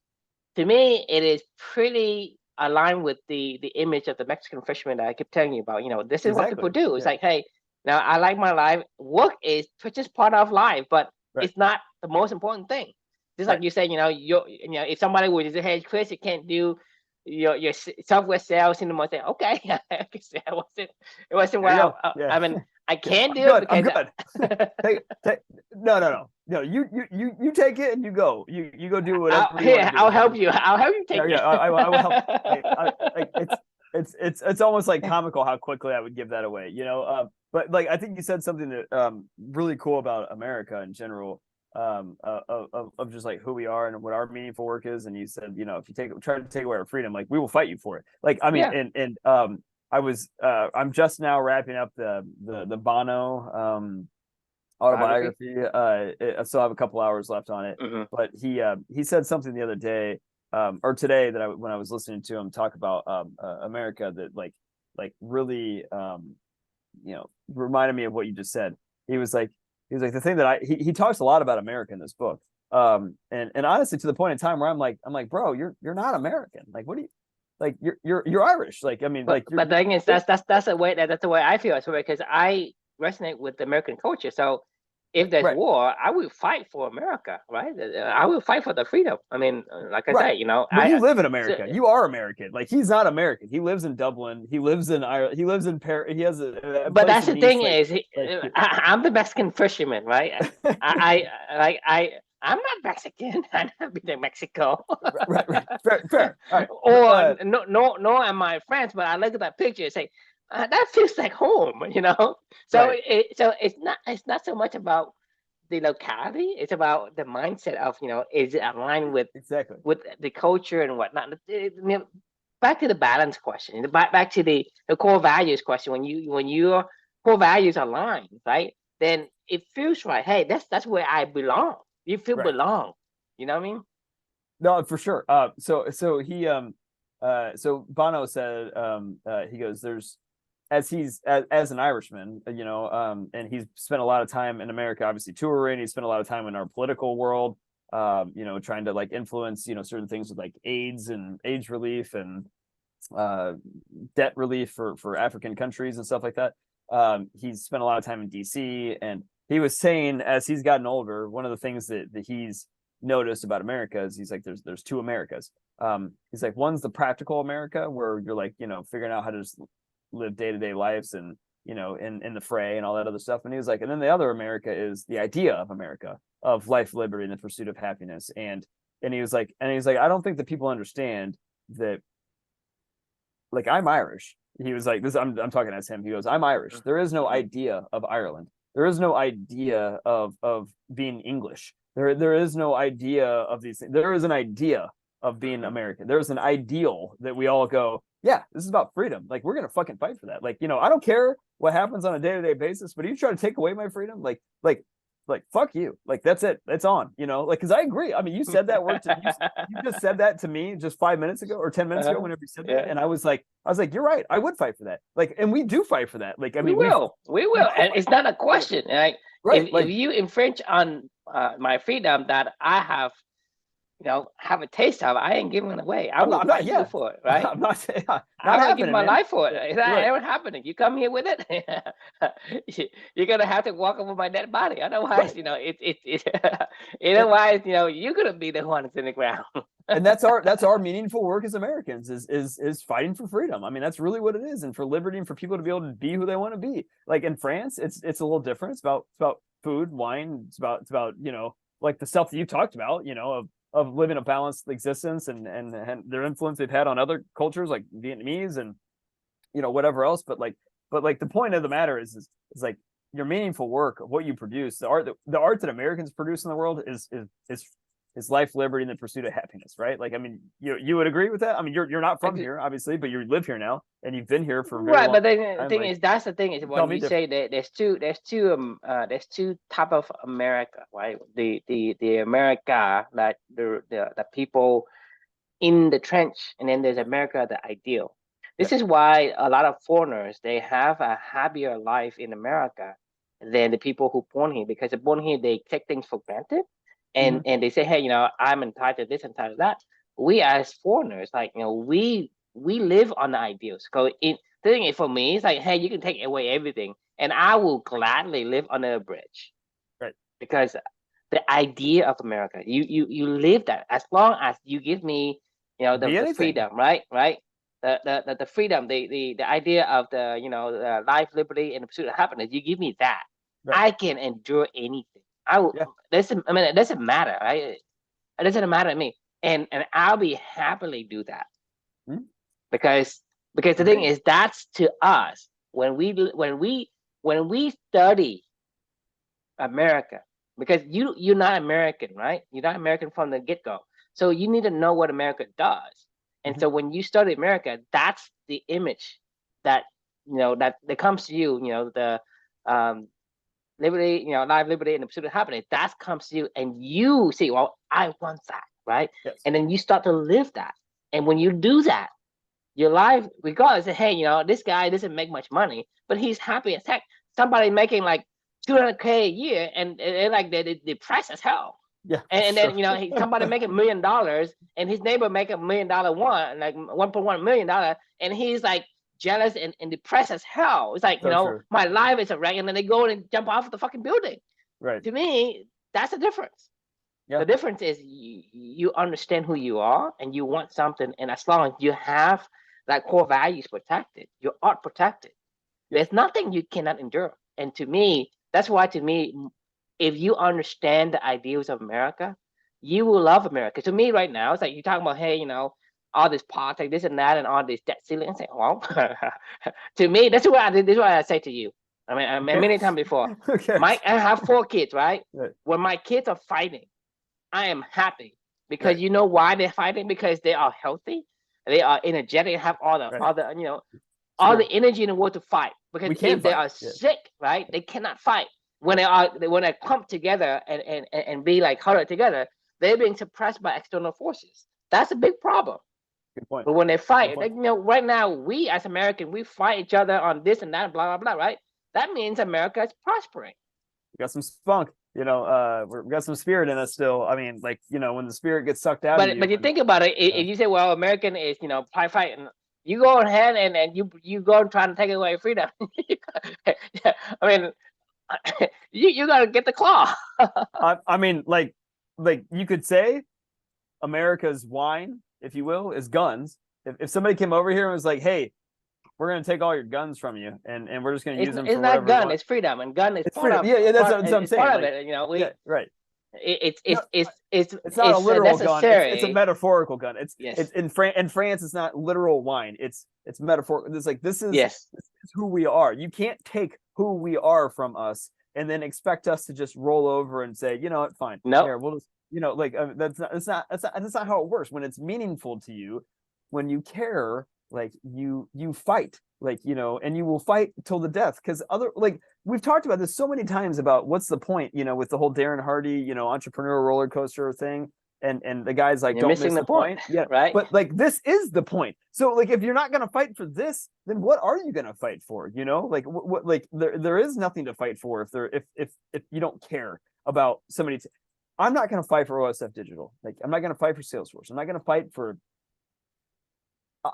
Speaker 1: to me it is pretty aligned with the image of the Mexican fisherman that I keep telling you about. This is what people
Speaker 2: Exactly.
Speaker 1: do. It's
Speaker 2: Yeah.
Speaker 1: like, hey, now I like my life. Work is just part of life, but
Speaker 2: Right.
Speaker 1: it's not the most important thing. Just like
Speaker 2: Right.
Speaker 1: you said, if somebody would say, hey, Chris, you can't do your software sales anymore, say, okay, it wasn't
Speaker 2: There
Speaker 1: what
Speaker 2: you go.
Speaker 1: I
Speaker 2: Yeah.
Speaker 1: mean, I
Speaker 2: Yeah.
Speaker 1: can
Speaker 2: I'm
Speaker 1: do it
Speaker 2: good. I'm
Speaker 1: because
Speaker 2: good. take, no. You take it and you go. You go do whatever you want to do.
Speaker 1: I'll help you. I'll help you
Speaker 2: Yeah,
Speaker 1: take
Speaker 2: yeah.
Speaker 1: it.
Speaker 2: I will help. It's almost like comical how quickly I would give that away. But like I think you said something that really cool about America in general. Of just like who we are and what our meaningful work is. And you said, if you try to take away our freedom, like we will fight you for it. Like, I mean,
Speaker 1: Yeah.
Speaker 2: and I'm just now wrapping up the Bono autobiography. I still have a couple hours left on it,
Speaker 1: Mhm.
Speaker 2: but he said something the other day, or today, that when I was listening to him talk about America, that like really reminded me of what you just said. He was like the thing that he talks a lot about America in this book. And honestly, to the point in time where I'm like, bro, you're not American. Like, what do you, like, you're Irish. Like, I mean,
Speaker 1: But
Speaker 2: like,
Speaker 1: the thing is, that's the way I feel as well, because I resonate with the American culture. So if there's
Speaker 2: Right.
Speaker 1: war, I will fight for America, right? I will fight for the freedom. I mean, like I
Speaker 2: Right.
Speaker 1: said, you know,
Speaker 2: But you live in
Speaker 1: so,
Speaker 2: America. You are American. Like he's not American. He lives in Dublin. He lives in Ireland. He lives in Paris. He has a
Speaker 1: but
Speaker 2: place
Speaker 1: that's
Speaker 2: in
Speaker 1: the
Speaker 2: Nice.
Speaker 1: thing is,
Speaker 2: Like
Speaker 1: I'm the Mexican fisherman, right? Like I'm not Mexican. I never been to Mexico.
Speaker 2: right. Fair. All right.
Speaker 1: Or no, am I French? But I look at that picture and say, that feels like home, you know. So
Speaker 2: right.
Speaker 1: so it's not so much about the locality. It's about the mindset of, you know, is it aligned
Speaker 2: Exactly.
Speaker 1: with the culture and whatnot. Back to the balance question, back to the core values question. When your core values align, right, then it feels right. Hey, that's where I belong. You feel
Speaker 2: Right.
Speaker 1: belong. You know what I mean?
Speaker 2: No, for sure. So Bono said, he goes, there's, as an Irishman, and he's spent a lot of time in America, obviously touring. He spent a lot of time in our political world, trying to like influence, certain things with like AIDS and AIDS relief and debt relief for African countries and stuff like that. He's spent a lot of time in DC, and he was saying as he's gotten older, one of the things that he's noticed about America is he's like, there's two Americas. He's like, one's the practical America where you're like, figuring out how to just live day-to-day lives and in the fray and all that other stuff. And he was like, and then the other America is the idea of America, of life, liberty, and the pursuit of happiness. And he was like, I don't think that people understand that, like, I'm Irish. He was like, this, I'm talking as him. He goes, I'm Irish. There is no idea of Ireland. There is no idea of being English. There is no idea of these things. There is an idea of being American. There's an ideal that we all go, yeah, this is about freedom. Like, we're gonna fucking fight for that. Like, I don't care what happens on a day-to-day basis, but if you try to take away my freedom, like fuck you. Like, that's it. It's on, like, because I agree. I mean, you said that word you just said that to me just 5 minutes ago or 10 minutes ago, whenever you said that.
Speaker 1: Yeah.
Speaker 2: And I was like, you're right. I would fight for that. Like, and we do fight for that. Like, I mean,
Speaker 1: we will, and it's not a question. Like,
Speaker 2: right.
Speaker 1: If you infringe on my freedom that I have a taste of, I ain't giving it away. I will fight you for it, right?
Speaker 2: I'm not saying not
Speaker 1: I'm gonna give
Speaker 2: happening,
Speaker 1: my
Speaker 2: man.
Speaker 1: life for it. It's not
Speaker 2: Right.
Speaker 1: ever happening. You come here with it, you're gonna have to walk over my dead body. Otherwise, otherwise, you're gonna be the one that's in the ground.
Speaker 2: And that's our meaningful work as Americans is fighting for freedom. I mean, that's really what it is, and for liberty, and for people to be able to be who they want to be. Like in France, it's a little different. It's about food, wine. It's about like the stuff that you talked about, of living a balanced existence and their influence they've had on other cultures like Vietnamese and whatever else. But the point of the matter is like your meaningful work of what you produce, the art that Americans produce in the world is life, liberty, and the pursuit of happiness, right? Like, I mean, you would agree with that? I mean, you're not from here, obviously, but you live here now, and you've been here for a very long
Speaker 1: But the
Speaker 2: time.
Speaker 1: thing is, that's the thing is, when you say that there's two type of America, right? The America that the people in the trench, and then there's America the ideal. This is why a lot of foreigners, they have a happier life in America than the people who born here, because they're born here, they take things for granted, and they say, hey, I'm entitled to this, entitled to that. We as foreigners, like, we live on the ideals. So the thing is, for me, it's like, hey, you can take away everything, and I will gladly live under a bridge,
Speaker 2: right?
Speaker 1: Because the idea of America, you live that, as long as you give me, the freedom, right? The freedom, the idea of the life, liberty, and the pursuit of happiness. You give me that, right. I can endure anything. I will. Yeah. It doesn't matter, right? It doesn't matter to me, and I'll be happily do that, because the thing is, that's to us, when we study America, because you're not American, right? You're not American from the get-go, so you need to know what America does. And so when you study America, that's the image that that comes to you. The liberty, life, liberty, and the pursuit of happiness. That comes to you, and you say, "Well, I want that," right? Yes. And then you start to live that. And when you do that, your life, regardless of, hey, this guy doesn't make much money, but he's happy as heck. Somebody making like $200K a year, and like they're depressed as hell. Yeah, and then somebody making $1 million, and his neighbor make $1 million, like $1.1 million, and he's like jealous and depressed as hell. It's like, my life is a wreck, and then they go and jump off the fucking building.
Speaker 2: Right.
Speaker 1: To me, that's the difference.
Speaker 2: Yeah.
Speaker 1: The difference is you understand who you are and you want something, and as long as you have that core values protected, your art protected,
Speaker 2: Yeah.
Speaker 1: there's nothing you cannot endure. And to me, that's why to me, if you understand the ideals of America, you will love America. To me, right now, it's like you talking about, hey, all this politics, this and that, and all this debt ceiling. I say, well, to me, this is what I say to you. I mean, many times before.
Speaker 2: Okay.
Speaker 1: I have 4 kids, right?
Speaker 2: Right.
Speaker 1: When my kids are fighting, I am happy because
Speaker 2: Right.
Speaker 1: you know why they're fighting? Because they are healthy, they are energetic, have all the
Speaker 2: Right.
Speaker 1: all
Speaker 2: Sure.
Speaker 1: the energy in the world to fight. Because
Speaker 2: We can
Speaker 1: if they
Speaker 2: fight.
Speaker 1: are
Speaker 2: Yeah.
Speaker 1: sick, right, they cannot fight. When they clump together and be like huddled together, they're being suppressed by external forces. That's a big problem.
Speaker 2: Good point.
Speaker 1: But when they
Speaker 2: Good
Speaker 1: fight,
Speaker 2: point.
Speaker 1: right now we as Americans, we fight each other on this and that, blah blah blah, right? That means America is prospering.
Speaker 2: We got some spunk, we got some spirit in us still. I mean, like, when the spirit gets sucked out of you.
Speaker 1: But you think about it, if you say, well, American is fighting, you go ahead and you go and try to take away freedom. I mean, you gotta get the claw.
Speaker 2: I mean, like you could say America's wine, if you will, is guns. If somebody came over here and was like, hey, we're going to take all your guns from you and we're just going to use them
Speaker 1: It's
Speaker 2: for
Speaker 1: not
Speaker 2: whatever
Speaker 1: gun, it's freedom, and gun is
Speaker 2: it's
Speaker 1: part
Speaker 2: freedom.
Speaker 1: of
Speaker 2: Yeah, that's what I'm saying.
Speaker 1: part of
Speaker 2: Like,
Speaker 1: it.
Speaker 2: yeah, right.
Speaker 1: It's
Speaker 2: No,
Speaker 1: it's
Speaker 2: it's not a literal gun. It's a
Speaker 1: necessary.
Speaker 2: metaphorical gun. It's
Speaker 1: Yes.
Speaker 2: it's in France. It's not literal wine. It's metaphorical. It's like this is
Speaker 1: Yes.
Speaker 2: this is who we are. You can't take who we are from us and then expect us to just roll over and say, you know what, fine.
Speaker 1: No.
Speaker 2: Here, we'll just, like that's not how it works. When it's meaningful to you, when you care, like you fight, like, and you will fight till the death. Because we've talked about this so many times about what's the point, with the whole Darren Hardy, entrepreneurial roller coaster thing. And the guy's like,
Speaker 1: You're
Speaker 2: don't miss
Speaker 1: missing
Speaker 2: the point. Yeah.
Speaker 1: Right.
Speaker 2: But like, this is the point. So like, if you're not going to fight for this, then what are you going to fight for? Like what like there is nothing to fight for if you don't care about somebody. I'm not going to fight for OSF Digital. Like, I'm not going to fight for Salesforce. I'm not going to fight for.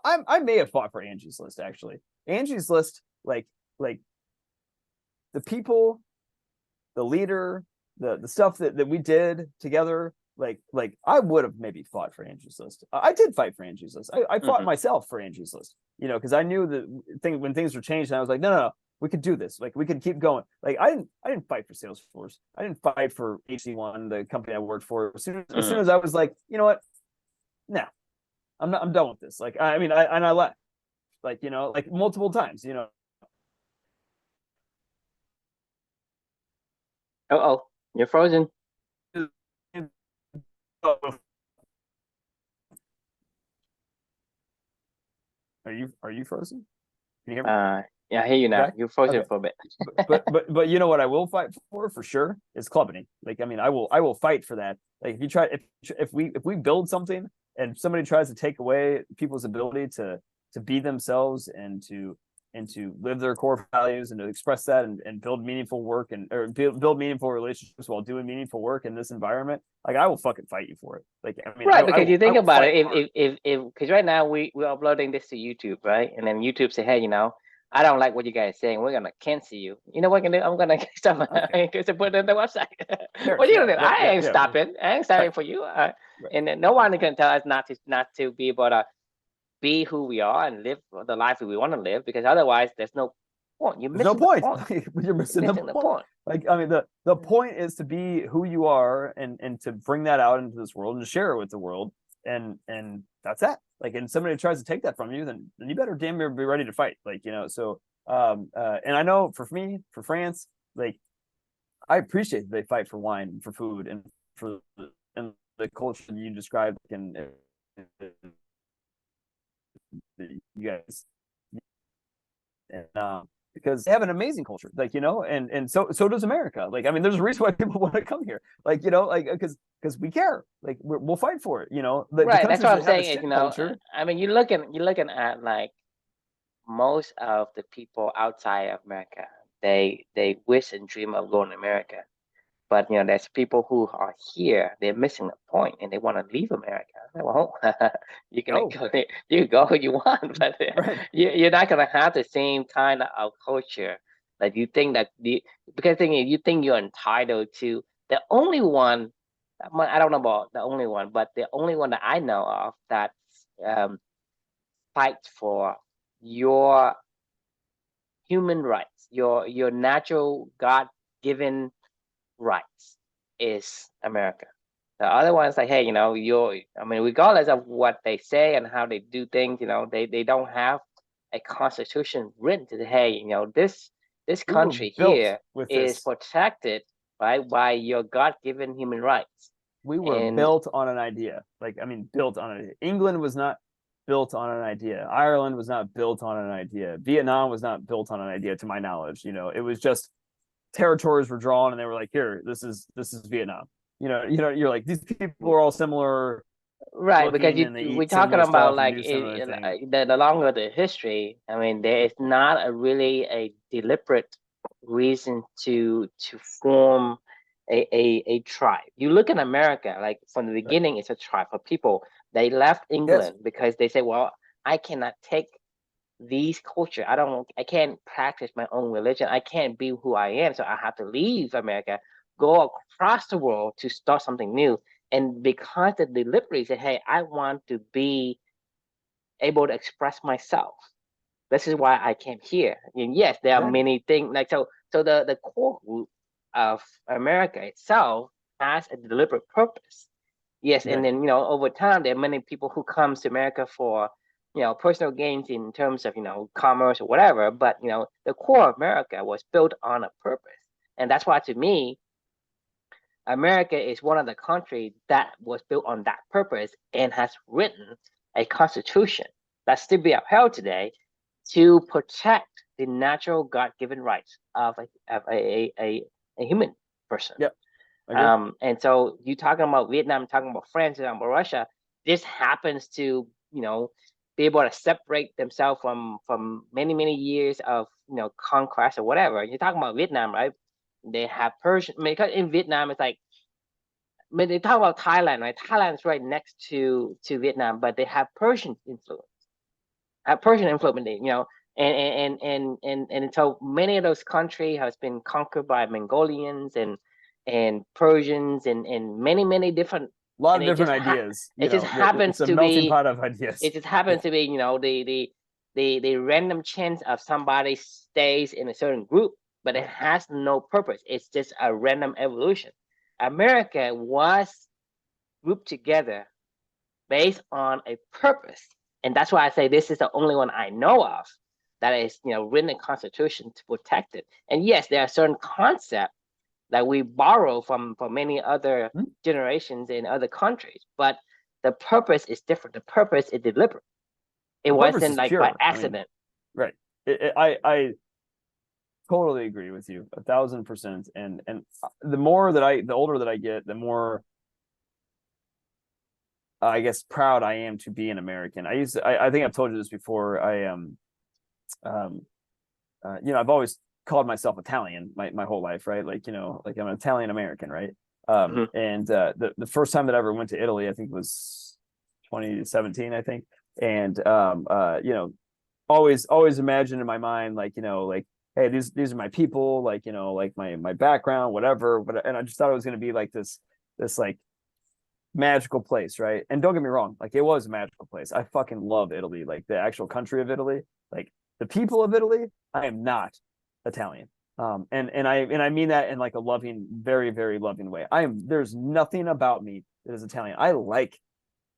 Speaker 2: I may have fought for Angie's List, actually. Angie's List, like the people, the leader, the stuff that we did together, like I would have maybe fought for Angie's List. I did fight for Angie's List. I fought myself for Angie's List, because I knew that when things were changed, and I was like, no, we could do this. Like, we could keep going. Like, I didn't fight for Salesforce. I didn't fight for HC1, the company I worked for. As soon as I was like, you know what, no. I'm done with this. Like, I mean, I left, like, like multiple times,
Speaker 1: Oh, you're frozen.
Speaker 2: Are you frozen? Can you hear me?
Speaker 1: Yeah, I hear you now.
Speaker 2: Okay.
Speaker 1: You're frozen
Speaker 2: Okay.
Speaker 1: for a bit.
Speaker 2: but you know what I will fight for sure is clubbing. Like, I mean, I will fight for that. Like, if we build something and somebody tries to take away people's ability to be themselves and to live their core values and to express that and build meaningful work or build meaningful relationships while doing meaningful work in this environment, like, I will fucking fight you for it. Like, I mean,
Speaker 1: Right, because you think about it,
Speaker 2: hard.
Speaker 1: if because right now we're uploading this to YouTube, right? And then YouTube say, hey, I don't like what you guys are saying. We're gonna cancel you. You know what I'm gonna do? I'm gonna get some to put it on the website.
Speaker 2: Sure,
Speaker 1: What do you
Speaker 2: yeah,
Speaker 1: do?
Speaker 2: right,
Speaker 1: I ain't
Speaker 2: yeah,
Speaker 1: stopping. I ain't stopping
Speaker 2: right.
Speaker 1: for you.
Speaker 2: Right.
Speaker 1: And then no one can tell us not to be able to be who we are and live the life we want to live, because otherwise there's no point. You're missing
Speaker 2: no point.
Speaker 1: the point.
Speaker 2: You're missing the point. Like, I mean, the point is to be who you are and to bring that out into this world and to share it with the world. And that's that. Like, and somebody tries to take that from you, then you better damn near be ready to fight. Like, so and I know for me, for France, like, I appreciate that they fight for wine and for food and for the culture that you described and you guys, and because they have an amazing culture, like, and so does America. Like, I mean, there's a reason why people want to come here, like, like, because we care, like, we'll fight for it,
Speaker 1: right. That's what I'm saying. Is,
Speaker 2: culture.
Speaker 1: I mean, you're looking at like most of the people outside of America, they wish and dream of going to America. But there's people who are here, they're missing the point and they want to leave America. Well, you can go, you go who you want, but
Speaker 2: Right.
Speaker 1: you're not gonna have the same kind of culture Like you think that because thing is, you think you're entitled to the only one. I don't know about the only one, but the only one that I know of that um, fights for your human rights, your natural God given rights is America. The other ones like, hey, I mean, regardless of what they say and how they do things, they don't have a constitution written to say, hey, this
Speaker 2: We were
Speaker 1: country
Speaker 2: built
Speaker 1: here
Speaker 2: with
Speaker 1: is
Speaker 2: this.
Speaker 1: protected, right, by your God given human rights.
Speaker 2: We were
Speaker 1: And
Speaker 2: built on an idea. Like, I mean, built on it. England was not built on an idea. Ireland was not built on an idea. Vietnam was not built on an idea, to my knowledge. It was just territories were drawn, and they were like, "Here, this is Vietnam." You're like, these people are all similar
Speaker 1: right, because
Speaker 2: looking, and they
Speaker 1: we're
Speaker 2: eat
Speaker 1: talking
Speaker 2: similar
Speaker 1: about
Speaker 2: stuff and
Speaker 1: like
Speaker 2: do similar things.
Speaker 1: the longer the history. I mean, there is not a really a deliberate reason to form a tribe. You look in America, like from the
Speaker 2: Right.
Speaker 1: beginning, it's a tribe of people. They left
Speaker 2: Yes.
Speaker 1: England because they say, well, I cannot take these culture. I can't practice my own religion. I can't be who I am. So I have to leave America, go across the world to start something new. And because they deliberately said, hey, I want to be able to express myself. This is why I came here. And yes, there are
Speaker 2: Yeah.
Speaker 1: many things like so the core group of America itself has a deliberate purpose. Yes, and
Speaker 2: Right.
Speaker 1: then over time there are many people who comes to America for personal gains in terms of commerce or whatever. But the core of America was built on a purpose, and that's why to me America is one of the countries that was built on that purpose and has written a constitution that still be upheld today to protect the natural God-given rights of a human person.
Speaker 2: Yep. I agree.
Speaker 1: And so you talking about Vietnam, talking about France, talking about Russia. This happens to be able to separate themselves from many years of conquest or whatever. You're talking about Vietnam, right? They have Persian. I mean, because in Vietnam, it's like when they talk about Thailand, right? Thailand is right next to Vietnam, but they have Persian influence. Have Persian influence, and so many of those countries has been conquered by Mongolians and Persians and many different,
Speaker 2: A lot
Speaker 1: and
Speaker 2: of different ideas.
Speaker 1: it just
Speaker 2: It's
Speaker 1: happens
Speaker 2: a
Speaker 1: to
Speaker 2: melting
Speaker 1: be
Speaker 2: pot of ideas.
Speaker 1: it just happens
Speaker 2: Yeah.
Speaker 1: to be the random chance of somebody stays in a certain group, but it
Speaker 2: Right.
Speaker 1: has no purpose. It's just a random evolution. America was grouped together based on a purpose. And that's why I say this is the only one I know of that is, written in Constitution to protect it. And yes, there are certain concepts that we borrow from many other
Speaker 2: Hmm?
Speaker 1: generations in other countries, but the purpose is different. The purpose is deliberate. It
Speaker 2: The purpose
Speaker 1: wasn't
Speaker 2: is
Speaker 1: like by
Speaker 2: pure. I mean,
Speaker 1: accident.
Speaker 2: right. I totally agree with you 1,000%. And the older that I get, the more I guess proud I am to be an American. I think I've told you this before. Um, I've always called myself Italian my whole life, right? Like, like I'm an Italian American, right?
Speaker 1: Mhm.
Speaker 2: And the first time that I ever went to Italy, I think was 2017, I think. And always imagined in my mind, like, like, hey, these are my people, like, like my background, whatever. But and I just thought it was gonna be like this like magical place, right? And don't get me wrong, like it was a magical place. I fucking love Italy, like the actual country of Italy, like the people of Italy. I am not Italian. And I mean that in like a loving, very, very loving way. There's nothing about me that is Italian. I like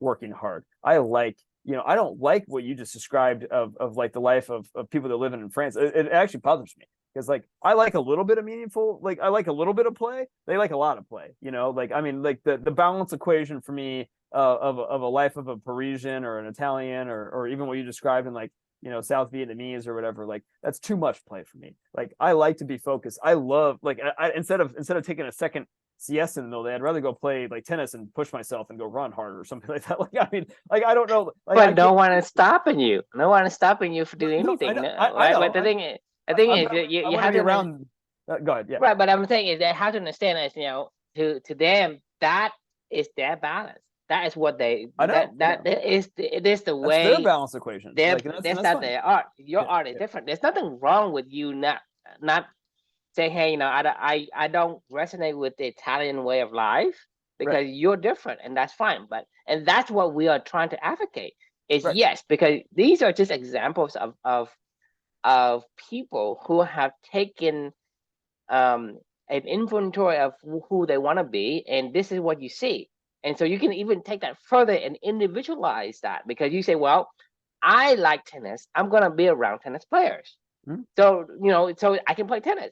Speaker 2: working hard. I don't like what you just described of like the life of people that live in France. It actually bothers me because like I like a little bit of meaningful, like I like a little bit of play. They like a lot of play, like I mean, like the balance equation for me of a life of a Parisian or an Italian or even what you described in like South Vietnamese or whatever, like that's too much play for me. Like I like to be focused. I love like instead of taking a second siesta in the middle of the day, I'd rather go play like tennis and push myself and go run harder or something like that. Like I mean, like I don't know, like I
Speaker 1: But no
Speaker 2: can't.
Speaker 1: one is stopping you. No one is stopping you for doing
Speaker 2: No,
Speaker 1: anything,
Speaker 2: I
Speaker 1: right? But
Speaker 2: know.
Speaker 1: the thing is,
Speaker 2: I
Speaker 1: you
Speaker 2: want to
Speaker 1: have
Speaker 2: be
Speaker 1: to understand,
Speaker 2: around. Go ahead. Yeah.
Speaker 1: right? But I'm saying is they have to understand is to them that is their balance. That is what they
Speaker 2: I know. I know.
Speaker 1: it is the
Speaker 2: That's their
Speaker 1: way
Speaker 2: balance equation. Like, and
Speaker 1: that's
Speaker 2: that's
Speaker 1: not
Speaker 2: fine.
Speaker 1: their art. Your
Speaker 2: Yeah.
Speaker 1: art is
Speaker 2: Yeah.
Speaker 1: different. There's nothing wrong with you not not say, hey, I don't resonate with the Italian way of life
Speaker 2: Right.
Speaker 1: because you're different, and that's fine. And that's what we are trying to advocate. Is
Speaker 2: Right.
Speaker 1: yes, because these are just examples of people who have taken an inventory of who they want to be, and this is what you see. And so you can even take that further and individualize that, because you say, well, I like tennis. I'm gonna be around tennis players.
Speaker 2: Mm-hmm.
Speaker 1: So so I can play tennis.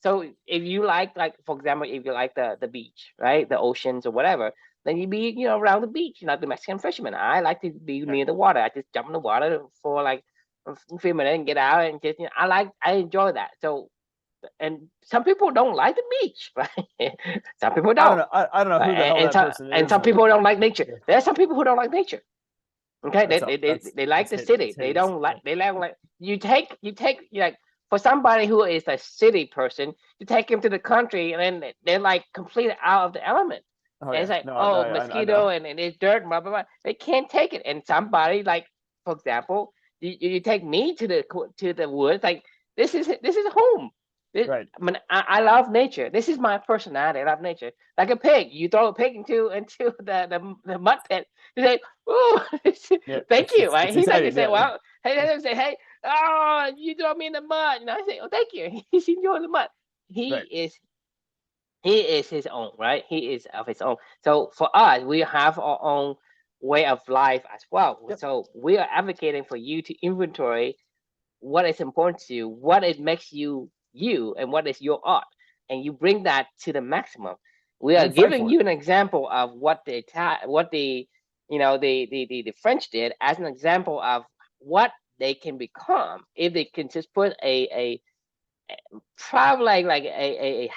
Speaker 1: So if you like for example, if you like the beach, right, the oceans or whatever, then you be around the beach. Like the Mexican fisherman, I like to be
Speaker 2: Right.
Speaker 1: near the water. I just jump in the water for like a few minutes and get out and just I enjoy that. So, and some people don't like the beach, right? Some people
Speaker 2: I don't
Speaker 1: don't,
Speaker 2: know. I don't know
Speaker 1: right?
Speaker 2: who the hell that person
Speaker 1: And
Speaker 2: is,
Speaker 1: some
Speaker 2: or
Speaker 1: people don't like nature.
Speaker 2: yeah,
Speaker 1: There are some people who don't like nature. Okay,
Speaker 2: that's all.
Speaker 1: they like the city.
Speaker 2: That's hideous.
Speaker 1: They like you like, for somebody who is a city person, you take him to the country and then they're like completely out of the element.
Speaker 2: Oh
Speaker 1: And it's
Speaker 2: yeah,
Speaker 1: like,
Speaker 2: no, no,
Speaker 1: oh,
Speaker 2: I know.
Speaker 1: mosquito and it's dirt, blah blah blah. They can't take it. And somebody like, for example, you take me to the woods, like this is home.
Speaker 2: Right.
Speaker 1: I mean, I love nature. This is my personality. I love nature. Like a pig, you throw a pig into the mud pit. You say, "Ooh,
Speaker 2: Yeah,
Speaker 1: thank you." Right?
Speaker 2: it's
Speaker 1: He's not gonna
Speaker 2: exciting.
Speaker 1: say,
Speaker 2: Yeah,
Speaker 1: "Well," hey, say, "Hey, oh, you throw me in the mud." I say, "Oh, thank you." He's enjoying the mud. He
Speaker 2: right.
Speaker 1: is he is his own, right? He is of his own. So for us, we have our own way of life as well.
Speaker 2: Yep.
Speaker 1: So we are advocating for you to inventory what is important to you, what it makes you you, and what is your art, and you bring that to the maximum. We are
Speaker 2: And fight
Speaker 1: giving
Speaker 2: for it.
Speaker 1: you an example of what the French did as an example of what they can become if they can just put a probably like a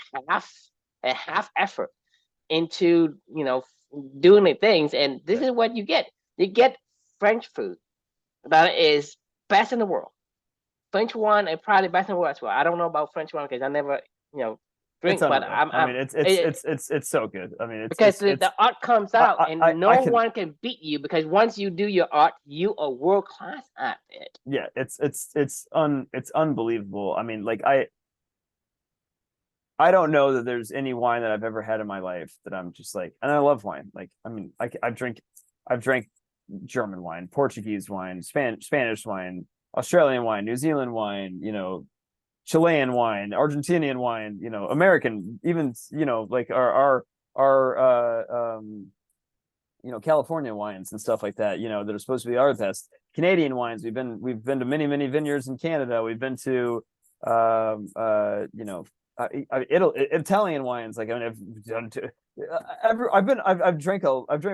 Speaker 1: half effort into doing the things, and this
Speaker 2: Right.
Speaker 1: is what you get. You get French food that is best in the world. French wine and probably best in the world as well. I don't know about French wine because I never,
Speaker 2: It's
Speaker 1: drink, but
Speaker 2: unreal. I mean, it's so good. I mean,
Speaker 1: because
Speaker 2: it's
Speaker 1: the art comes out and
Speaker 2: I
Speaker 1: no
Speaker 2: can,
Speaker 1: one can beat you, because once you do your art, you are world class at it.
Speaker 2: yeah, it's unbelievable. I mean, like I don't know that there's any wine that I've ever had in my life that I'm just like, and I love wine. Like, I mean, I've drank German wine, Portuguese wine, Spanish wine, Australian wine, New Zealand wine, Chilean wine, Argentinian wine, American, even, like our California wines and stuff like that, that are supposed to be our best. Canadian wines. We've been to many vineyards in Canada. We've been to Italian wines. Like, I mean, I've done to I've drank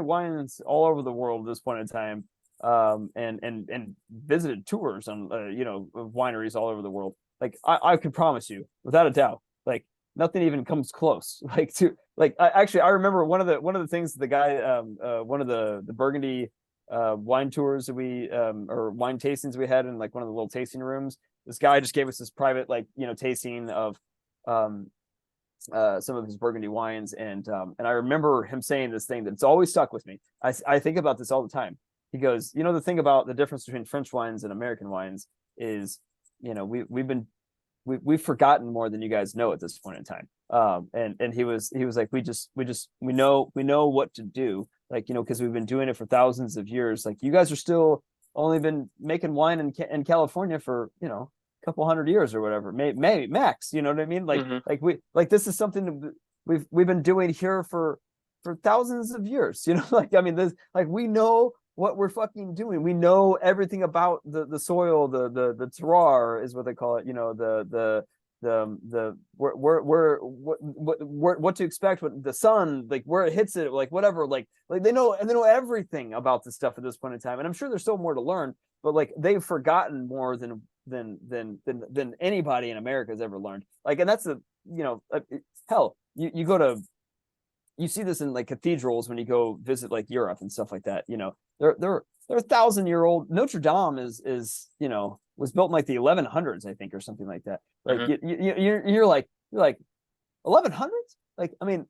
Speaker 2: wines all over the world at this point in time, and visited tours on of wineries all over the world. Like, I can promise you without a doubt, like nothing even comes close. Like, to like, I remember one of the things the guy, one of the Burgundy wine tours that we or wine tastings we had in like one of the little tasting rooms. This guy just gave us this private, like, tasting of some of his Burgundy wines, and I remember him saying this thing that's always stuck with me. I think about this all the time. He goes, the thing about the difference between French wines and American wines is, we've forgotten more than you guys know at this point in time. And he was like, we know what to do, like, because we've been doing it for thousands of years. Like, you guys are still only been making wine in California for a couple hundred years or whatever, maybe max. You know what I mean? Like this is something that we've been doing here for thousands of years. Like, I mean, this, like, we know what we're fucking doing. We know everything about the soil, the terroir is what they call it. What to expect, what the sun, like, where it hits it, like, whatever, like they know everything about this stuff at this point in time. And I'm sure there's still more to learn, but like, they've forgotten more than anybody in America has ever learned. Like, and that's hell, you go to, you see this in like cathedrals when you go visit like Europe and stuff like that. They're 1,000-year-old. Notre Dame is was built in like the 1100s, I think, or something like that. Like, you're like 1100s. Like, I mean,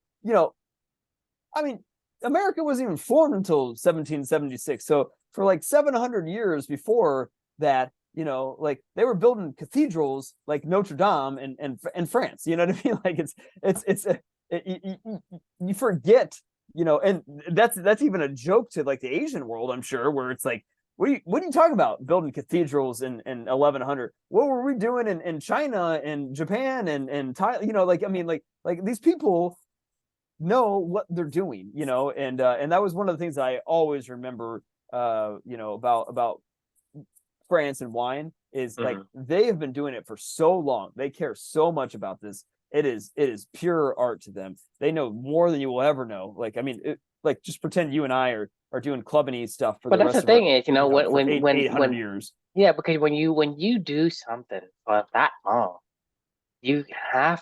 Speaker 2: America wasn't even formed until 1776. So for like 700 years before that, you know, like they were building cathedrals like Notre Dame in France. You know what I mean? Like you forget, you know, and that's even a joke to like the Asian world, I'm sure, where it's like, what are you talking about? Building cathedrals in 1100? What were we doing in China and Japan and Thailand? You know, like I mean, like these people know what they're doing, you know, and that was one of the things that I always remember, you know, about France and wine is like they have been doing it for so long. They care so much about this. It is pure art to them. They know more than you will ever know. Like I mean, like just pretend you and I are doing clubbing stuff for
Speaker 1: But
Speaker 2: the
Speaker 1: that's the
Speaker 2: rest of our,
Speaker 1: thing is, you know,
Speaker 2: you know, for
Speaker 1: when
Speaker 2: 800 years.
Speaker 1: yeah, because when you do something for that long, you have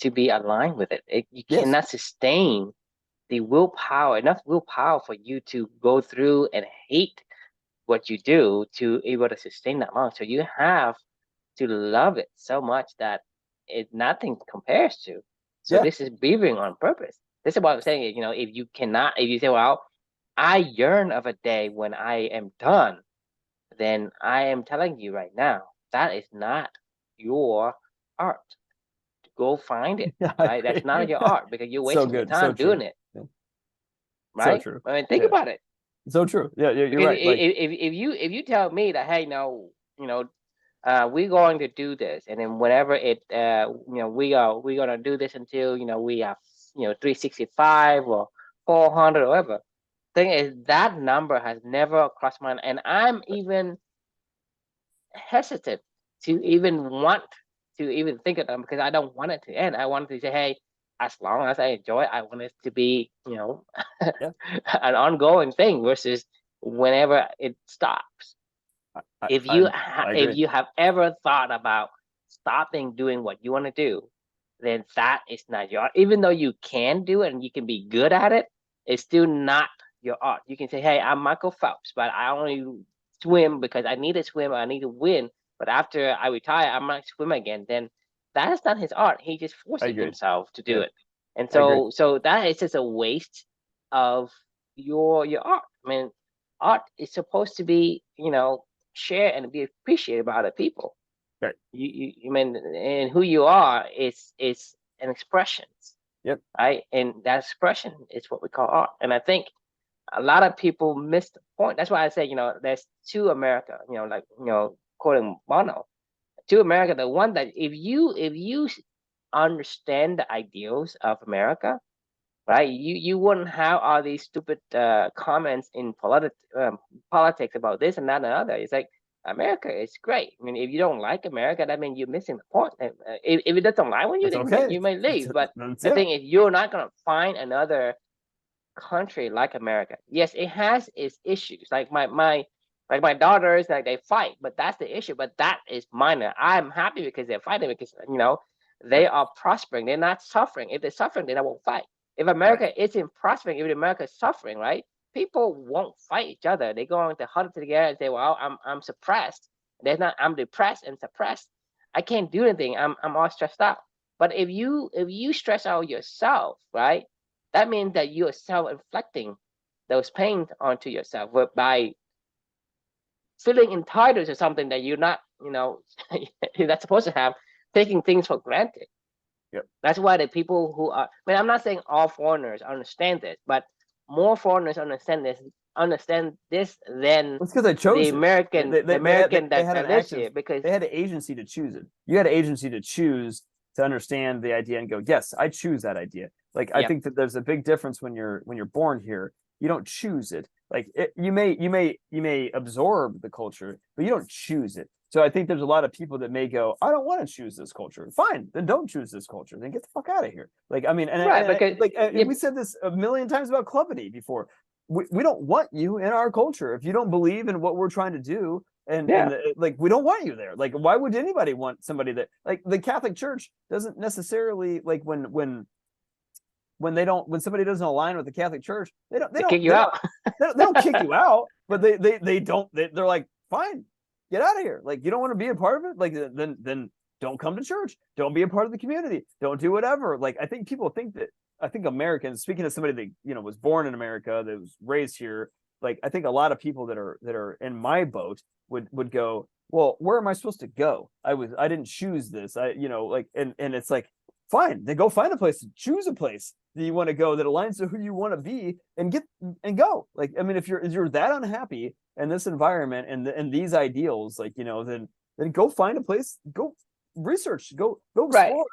Speaker 1: to be aligned with it. You
Speaker 2: Yes.
Speaker 1: cannot sustain the willpower, enough willpower for you to go through and hate what you do to able to sustain that long. So you have to love it so much that it nothing compares to. So
Speaker 2: Yeah.
Speaker 1: this is beavering on purpose. This is what I'm saying. You know, if you say, well, I yearn of a day when I am done, then I am telling you right now, that is not your art. Go find it,
Speaker 2: Yeah, I
Speaker 1: right? That's not
Speaker 2: agree.
Speaker 1: your art because you're
Speaker 2: So
Speaker 1: wasting your
Speaker 2: good. So
Speaker 1: time doing
Speaker 2: true.
Speaker 1: it,
Speaker 2: Yeah. So
Speaker 1: right?
Speaker 2: true.
Speaker 1: I mean, think
Speaker 2: Yeah.
Speaker 1: about it.
Speaker 2: So true. Yeah, you're
Speaker 1: Because
Speaker 2: right. Like,
Speaker 1: if you tell me that, hey, no, you know, we're going to do this, and then whenever we're gonna do this until we have 365 or 400 or whatever. Thing is, that number has never crossed my mind, and I'm even hesitant to even want to even think of them because I don't want it to end. I want to say, hey, as long as I enjoy it, I want it to be,
Speaker 2: yeah,
Speaker 1: an ongoing thing versus whenever it stops.
Speaker 2: I
Speaker 1: If
Speaker 2: I,
Speaker 1: you
Speaker 2: I
Speaker 1: if
Speaker 2: agree.
Speaker 1: you have ever thought about stopping doing what you want to do, then that is not your art. Even though you can do it and you can be good at it, it's still not your art. You can say, hey, I'm Michael Phelps, but I only swim because I need to swim, I need to win. But after I retire, I'm not swim again. Then that is not his art. He just
Speaker 2: I
Speaker 1: forcing
Speaker 2: agree.
Speaker 1: himself to do
Speaker 2: Yeah,
Speaker 1: it. And
Speaker 2: I agree.
Speaker 1: so that is just a waste of your art. I mean, art is supposed to be, shared and be appreciated by other people.
Speaker 2: Right.
Speaker 1: You mean, and who you are is an expression,
Speaker 2: Yep.
Speaker 1: right? And that expression is what we call art. And I think a lot of people miss the point. That's why I say, there's two America, like quoting Bono, two America. The one that if you understand the ideals of America, right? You wouldn't have all these stupid comments in politics about this and that and the other. It's like America is great. I mean, if you don't like America, that means you're missing the point. If it doesn't lie with you,
Speaker 2: That's
Speaker 1: then
Speaker 2: okay.
Speaker 1: you may leave. But
Speaker 2: That's
Speaker 1: the
Speaker 2: yeah.
Speaker 1: thing is, you're not gonna find another country like America. Yes, it has its issues. Like my daughters, like they fight, but that's the issue. But that is minor. I'm happy because they're fighting because they
Speaker 2: Right.
Speaker 1: are prospering. They're not suffering. If they're suffering, then I won't fight. If
Speaker 2: Right.
Speaker 1: America isn't prospering, if America is suffering, right? People won't fight each other. They're going to huddle together and say, "Well, I'm suppressed. There's not. I'm depressed and suppressed. I can't do anything. I'm all stressed out." But if you stress out yourself, right? That means that you are self-inflicting those pains onto yourself by feeling entitled to something that you're not, you're not supposed to have, taking things for granted.
Speaker 2: Yep.
Speaker 1: That's why the people who are, I mean, I'm not saying all foreigners understand this, but more foreigners understand this than
Speaker 2: It's because they
Speaker 1: the
Speaker 2: chose it.
Speaker 1: American, the American
Speaker 2: They had an
Speaker 1: that lives
Speaker 2: active.
Speaker 1: here because
Speaker 2: They had an agency to choose it. You had an agency to choose to understand the idea and go, yes, I choose that idea. Like I
Speaker 1: yeah,
Speaker 2: think that there's a big difference when you're born here. You don't choose it. Like you may absorb the culture, but you don't choose it. So I think there's a lot of people that may go, I don't want to choose this culture. Fine, then don't choose this culture. Then get the fuck out of here. Like I mean,
Speaker 1: right, because
Speaker 2: and we said this a million times about clubbity before. We don't want you in our culture if you don't believe in what we're trying to do,
Speaker 1: yeah,
Speaker 2: like we don't want you there. Like why would anybody want somebody that, like, the Catholic Church doesn't necessarily, like, when somebody doesn't align with the Catholic Church,
Speaker 1: they kick you out.
Speaker 2: they don't kick you out, but they don't, they're like, fine, get out of here. Like you don't want to be a part of it, like then don't come to church, don't be a part of the community, don't do whatever. Like I think people think that, I think Americans, speaking of somebody that was born in America, that was raised here, like I think a lot of people that are in my boat would go, well, where am I supposed to go? I didn't choose this. Like, and it's like, fine, then go find a place, choose a place that you want to go that aligns to who you want to be and go. Like, I mean, if you're that unhappy in this environment and these ideals, like, then go find a place, go research, go
Speaker 1: Right.
Speaker 2: explore,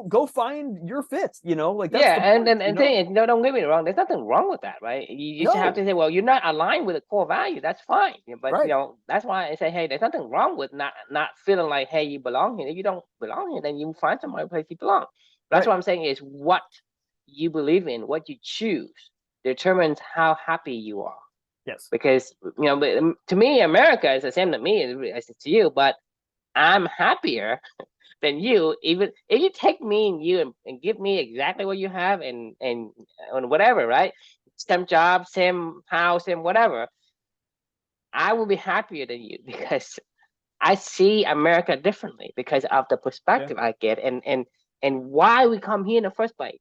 Speaker 2: go find your fit, like that's
Speaker 1: Yeah,
Speaker 2: the
Speaker 1: and
Speaker 2: point,
Speaker 1: and, and thing is, no, don't get me wrong. There's nothing wrong with that, right? You just have
Speaker 2: No,
Speaker 1: to say, well, you're not aligned with a core value. That's fine. But
Speaker 2: right,
Speaker 1: that's why I say, hey, there's nothing wrong with not feeling like, hey, you belong here. If you don't belong here, then you find some other place you belong. That's
Speaker 2: right,
Speaker 1: what I'm saying is what you believe in, what you choose, determines how happy you are.
Speaker 2: yes,
Speaker 1: Because but to me, America is the same to me as to you. But I'm happier than you, even if you take me and you and give me exactly what you have and whatever, right? Same job, same house, same whatever, I will be happier than you because I see America differently because of the
Speaker 2: yeah.
Speaker 1: perspective I get and why we come here in the first place.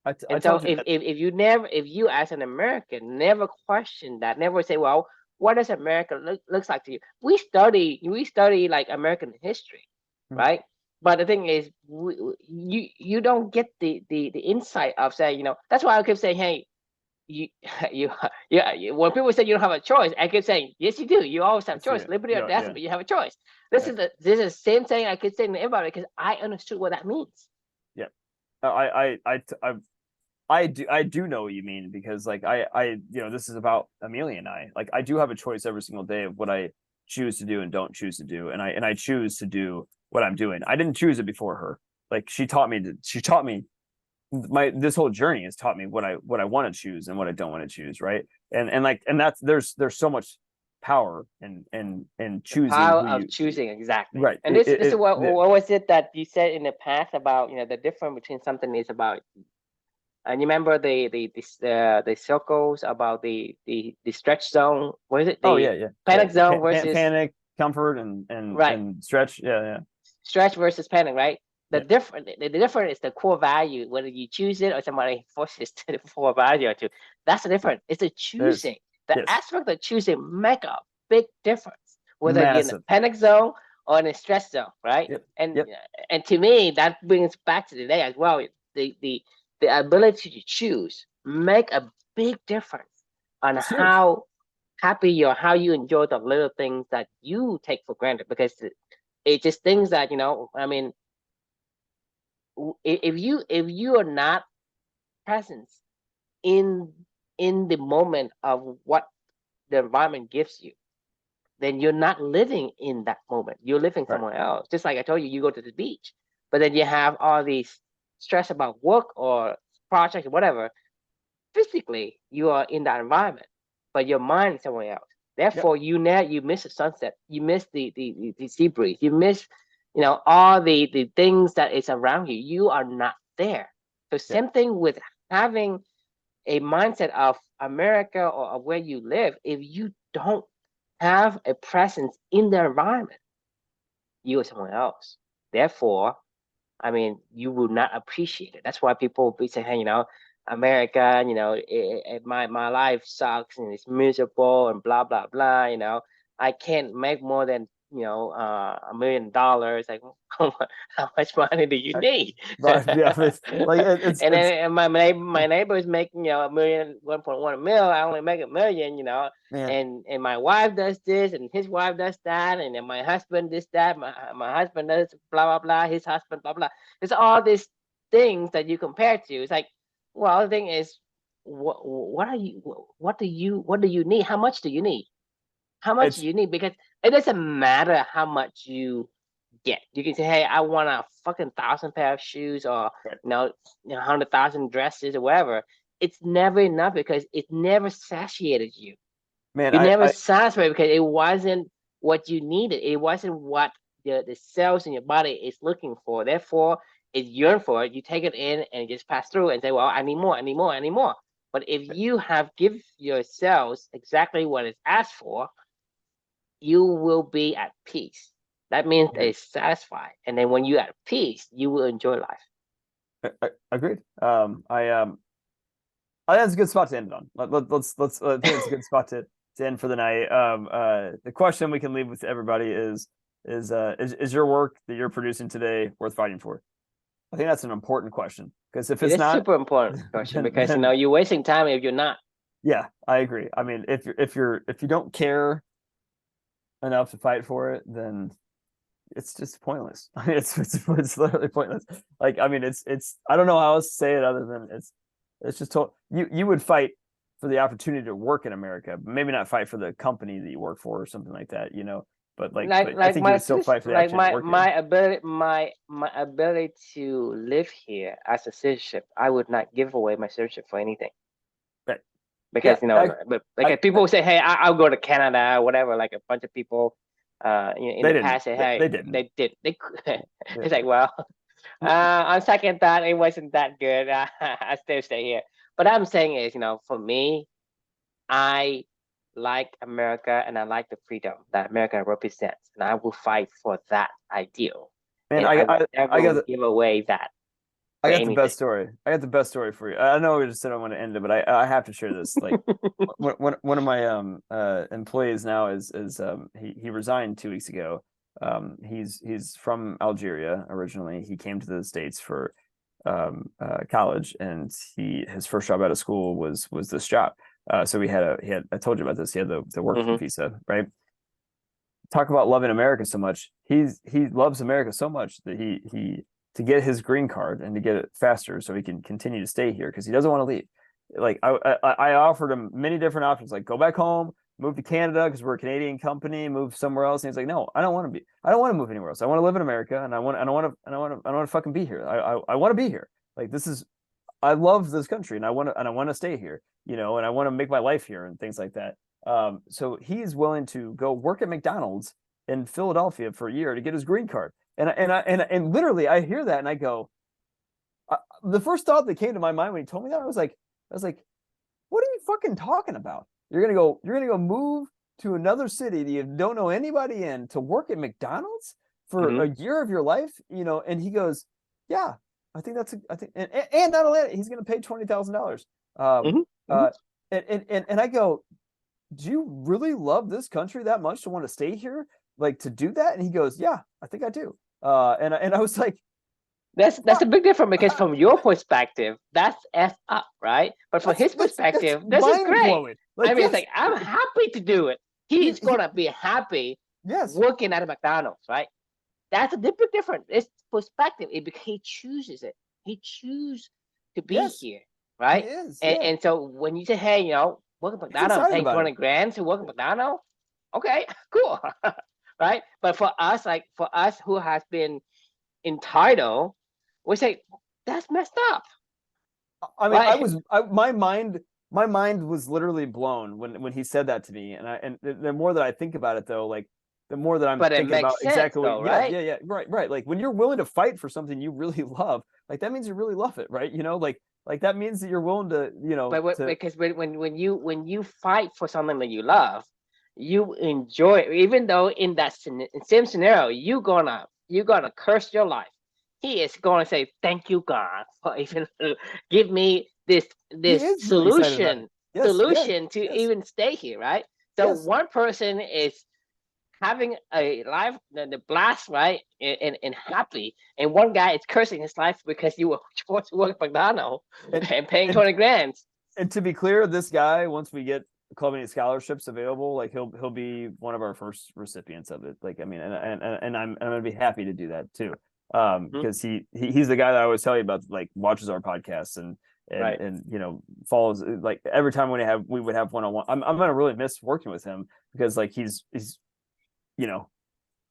Speaker 2: I
Speaker 1: And so
Speaker 2: told you that.
Speaker 1: if you as an American never question that, never say, well, what does America looks like to you? We study like American history,
Speaker 2: Hmm.
Speaker 1: right? But the thing is, you don't get the insight of saying, that's why I keep saying, hey, you you yeah. When people say you don't have a choice, I keep saying, yes, you do. You always have
Speaker 2: Let's see
Speaker 1: choice,
Speaker 2: it.
Speaker 1: liberty or
Speaker 2: Yeah,
Speaker 1: death,
Speaker 2: yeah,
Speaker 1: but you have a choice. This
Speaker 2: yeah,
Speaker 1: is the same thing I keep saying to everybody because I understood what that means.
Speaker 2: yeah. I do know what you mean, because like this is about Amelia and I. Like, I do have a choice every single day of what I choose to do and don't choose to do, and I choose to do what I'm doing. I didn't choose it before her. Like, she taught me this whole journey has taught me what I want to choose and what I don't want to choose, right? And that's there's so much power in
Speaker 1: The
Speaker 2: choosing
Speaker 1: power
Speaker 2: who
Speaker 1: of
Speaker 2: you,
Speaker 1: choosing, exactly.
Speaker 2: right.
Speaker 1: And this is what was it that you said in the past about the difference between something is about. And you remember the circles about the stretch zone? What is it?
Speaker 2: Oh,
Speaker 1: The
Speaker 2: yeah, yeah, yeah.
Speaker 1: panic zone versus
Speaker 2: Panic, comfort, and
Speaker 1: right.
Speaker 2: stretch. Yeah, yeah,
Speaker 1: Stretch versus panic, right? The
Speaker 2: yeah.
Speaker 1: different the difference is the core value, whether you choose it or somebody forces to the core value or to. That's the difference. It's the
Speaker 2: There's
Speaker 1: choosing. The
Speaker 2: yes,
Speaker 1: aspect of choosing make a big difference, whether you're in the
Speaker 2: massive.
Speaker 1: panic zone or in the stress zone, right?
Speaker 2: Yep,
Speaker 1: And
Speaker 2: yep.
Speaker 1: and to me, that brings back to today as well. The ability to choose make a big difference on
Speaker 2: It's huge.
Speaker 1: how happy you are, how you enjoy the little things that you take for granted because it's just things that I mean, if you are not present in in the moment of what the environment gives you, then you're not living in that moment. You're living
Speaker 2: Right.
Speaker 1: somewhere else. Just like I told you, you go to the beach, but then you have all these stress about work or projects or whatever. Physically, you are in that environment, but your mind is somewhere else.
Speaker 2: Yep.
Speaker 1: Therefore, you miss the sunset, you miss the sea breeze, you miss all the things that is around you. You are not there. So
Speaker 2: Yep.
Speaker 1: same thing with having a mindset of America or of where you live. If you don't have a presence in the environment, you are somewhere else. Therefore, I mean, you will not appreciate it. That's why people will be saying, hey, America, my life sucks and it's miserable and blah blah blah. I can't make more than $1 million. Like, how much money do you need?
Speaker 2: But yeah, it's like
Speaker 1: And
Speaker 2: it's
Speaker 1: then my neighbor is making 1.1 mil. I only make 1 million.
Speaker 2: man.
Speaker 1: And my wife does this and his wife does that, and then my husband this that. My husband does blah blah blah. His husband blah blah. It's all these things that you compare to. It's like, well, the thing is, what do you need? How much do you need? How much do
Speaker 2: It's
Speaker 1: you need? Because it doesn't matter how much you get. You can say, hey, I want a fucking 1,000 pair of shoes or
Speaker 2: right.
Speaker 1: 100,000 dresses or whatever. It's never enough because it never satiated you.
Speaker 2: Man,
Speaker 1: You never
Speaker 2: I
Speaker 1: satisfied because it wasn't what you needed. It wasn't what the cells in your body is looking for. Therefore, it yearn for it. You take it in and just pass through and say, well, I need more, I need more, I need more. But if you have give your cells exactly what it's asked for, you will be at peace. That means
Speaker 2: agreed.
Speaker 1: it's satisfied. And then when you're at peace, you will enjoy life.
Speaker 2: Agreed. I think that's a good spot to end it on. Let's I think it's a good spot to end for the night. The question we can leave with everybody is your work that you're producing today worth fighting for? I think that's an important question, because if it's not,
Speaker 1: super important question, because
Speaker 2: then,
Speaker 1: you're wasting time if you're not.
Speaker 2: Yeah, I agree. I mean, if you don't care enough to fight for it, then it's just pointless. I mean, it's literally pointless. Like, I mean, it's I don't know how else to say it other than it's just you would fight for the opportunity to work in America, but maybe not fight for the company that you work for or something like that, But but I think you would still fight for the opportunity to work here.
Speaker 1: My ability to live here as a citizenship, I would not give away my citizenship for anything.
Speaker 2: Right.
Speaker 1: Because people say, hey, I'll go to Canada or whatever. Like a bunch of people in the past say, hey,
Speaker 2: they didn't.
Speaker 1: It's like, well, on second thought, it wasn't that good. I still stay here. But I'm saying is, for me, I like America and I like the freedom that America represents, and I will fight for that ideal.
Speaker 2: And
Speaker 1: I
Speaker 2: will
Speaker 1: never give away that.
Speaker 2: I got the best story. I got the best story for you. I know we just said I want to end it, but I have to share this. Like, one of my employees now is he resigned 2 weeks ago. He's from Algeria originally. He came to the States for college, and his first job out of school was this job. So he had I told you about this. He had the work visa, right? Talk about loving America so much. He loves America so much that he to get his green card and to get it faster so he can continue to stay here, because he doesn't want to leave. Like, I offered him many different options, like go back home, move to Canada because we're a Canadian company, move somewhere else. And he's like, no, I don't want to move anywhere else. I want to live in America, and I want to fucking be here. I want to be here. Like, I love this country, and I want to stay here, and I want to make my life here and things like that. So he's willing to go work at McDonald's in Philadelphia for a year to get his green card. And literally, I hear that and I go, the first thought that came to my mind when he told me that, I was like, what are you fucking talking about? You're gonna go move to another city that you don't know anybody in to work at McDonald's for a year of your life, And he goes, yeah, I think and not only that, he's gonna pay $20,000. And I go, do you really love this country that much to want to stay here, like to do that? And he goes, yeah, I think I do. And I was like,
Speaker 1: that's a big difference, because from your perspective, that's F up, right? But from his perspective, this is great. Like, I mean, it's like, I'm happy to do it. He's gonna be happy working at a McDonald's, right? That's a big difference. It's perspective. He chooses it. He chooses to be here, right? He is, and so when you say, hey, work at McDonald's, paying 20 grand to work at McDonald's, okay, cool. Right? But for us who has been entitled, we say that's messed up.
Speaker 2: I mean, right? My mind was literally blown when he said that to me, and the more that I think about it, though, like the more that I'm thinking about exactly what,
Speaker 1: right?
Speaker 2: Yeah, right. Like, when you're willing to fight for something you really love, like that means you really love it, right? Like that means that you're willing to,
Speaker 1: because when you fight for something that you love, you enjoy it, even though in that same scenario you're gonna curse your life. He is gonna say, thank you, God, for even give me this solution to even stay here, right? So one person is having a life, the blast, right, and happy, and one guy is cursing his life because you were forced to work at McDonald's and paying 20 grand.
Speaker 2: And to be clear, this guy, once we get Club Meeting scholarships available, like he'll be one of our first recipients of it. Like, I mean, and I'm gonna be happy to do that too, because he's the guy that I always tell you about, like watches our podcasts and follows, like every time we would have one-on-one. I'm gonna really miss working with him, because like he's it's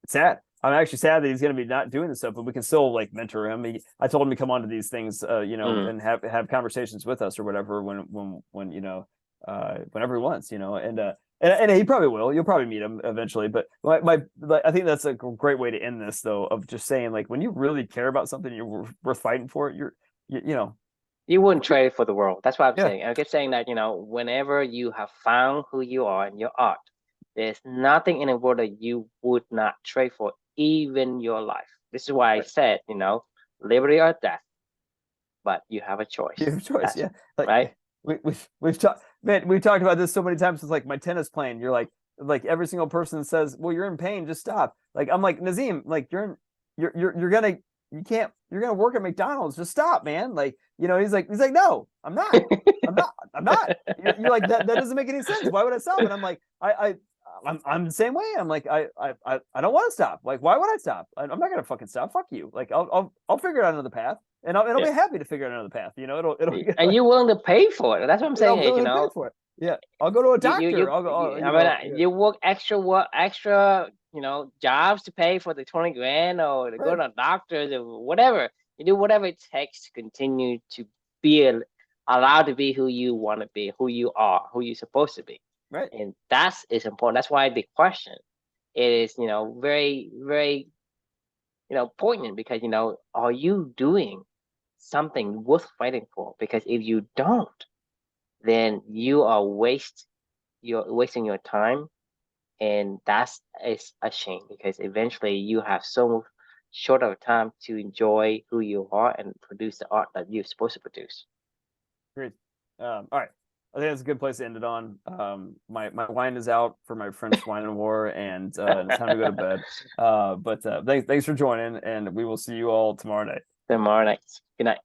Speaker 2: sad. I'm actually sad that he's going to be not doing this stuff, but we can still like mentor him. I told him to come onto these things, and have conversations with us or whatever when whenever he wants, and he probably will. You'll probably meet him eventually. But I think that's a great way to end this, though, of just saying, like, when you really care about something, you're worth fighting for it.
Speaker 1: You wouldn't trade it for the world. That's what I'm saying. I keep saying that, whenever you have found who you are in your art, there's nothing in the world that you would not trade for, even your life. This is why I said, liberty or death, but you have a choice.
Speaker 2: You have a choice, right? we've talked, man, we've talked about this so many times. It's like my tennis playing. You're like every single person says, well, you're in pain, just stop. Like, I'm like, Nazim, like you're gonna, you can't, you're gonna work at McDonald's, just stop, man. Like, you know, he's like, no, I'm not. I'm not. You're like, that doesn't make any sense. Why would I stop? And I'm like, I'm the same way. I'm like, I don't want to stop. Like, why would I stop? I'm not gonna fucking stop. Fuck you. Like, I'll figure out another path, and I'll be happy to figure out another path. You know, it'll
Speaker 1: and
Speaker 2: like,
Speaker 1: you're willing to pay for it. That's what I'm saying.
Speaker 2: I'm
Speaker 1: Is,
Speaker 2: willing to pay for it. Yeah, I'll go to a doctor. I'll go.
Speaker 1: You work extra, you know, jobs to pay for the 20 grand or to go to a doctor or whatever. You do whatever it takes to continue to be allowed to be who you want to be, who you are, who you're supposed to be.
Speaker 2: Right.
Speaker 1: And that is important. That's why the question is, you know, very, very, you know, poignant, because, you know, are you doing something worth fighting for? Because if you don't, then you're wasting your time, and that's is a shame, because eventually you have so short of time to enjoy who you are and produce the art that you're supposed to produce.
Speaker 2: Great. All right. I think that's a good place to end it on. My wine is out for my French wine and war, and it's time to go to bed. But thanks for joining, and we will see you all tomorrow night.
Speaker 1: Tomorrow night. Good night.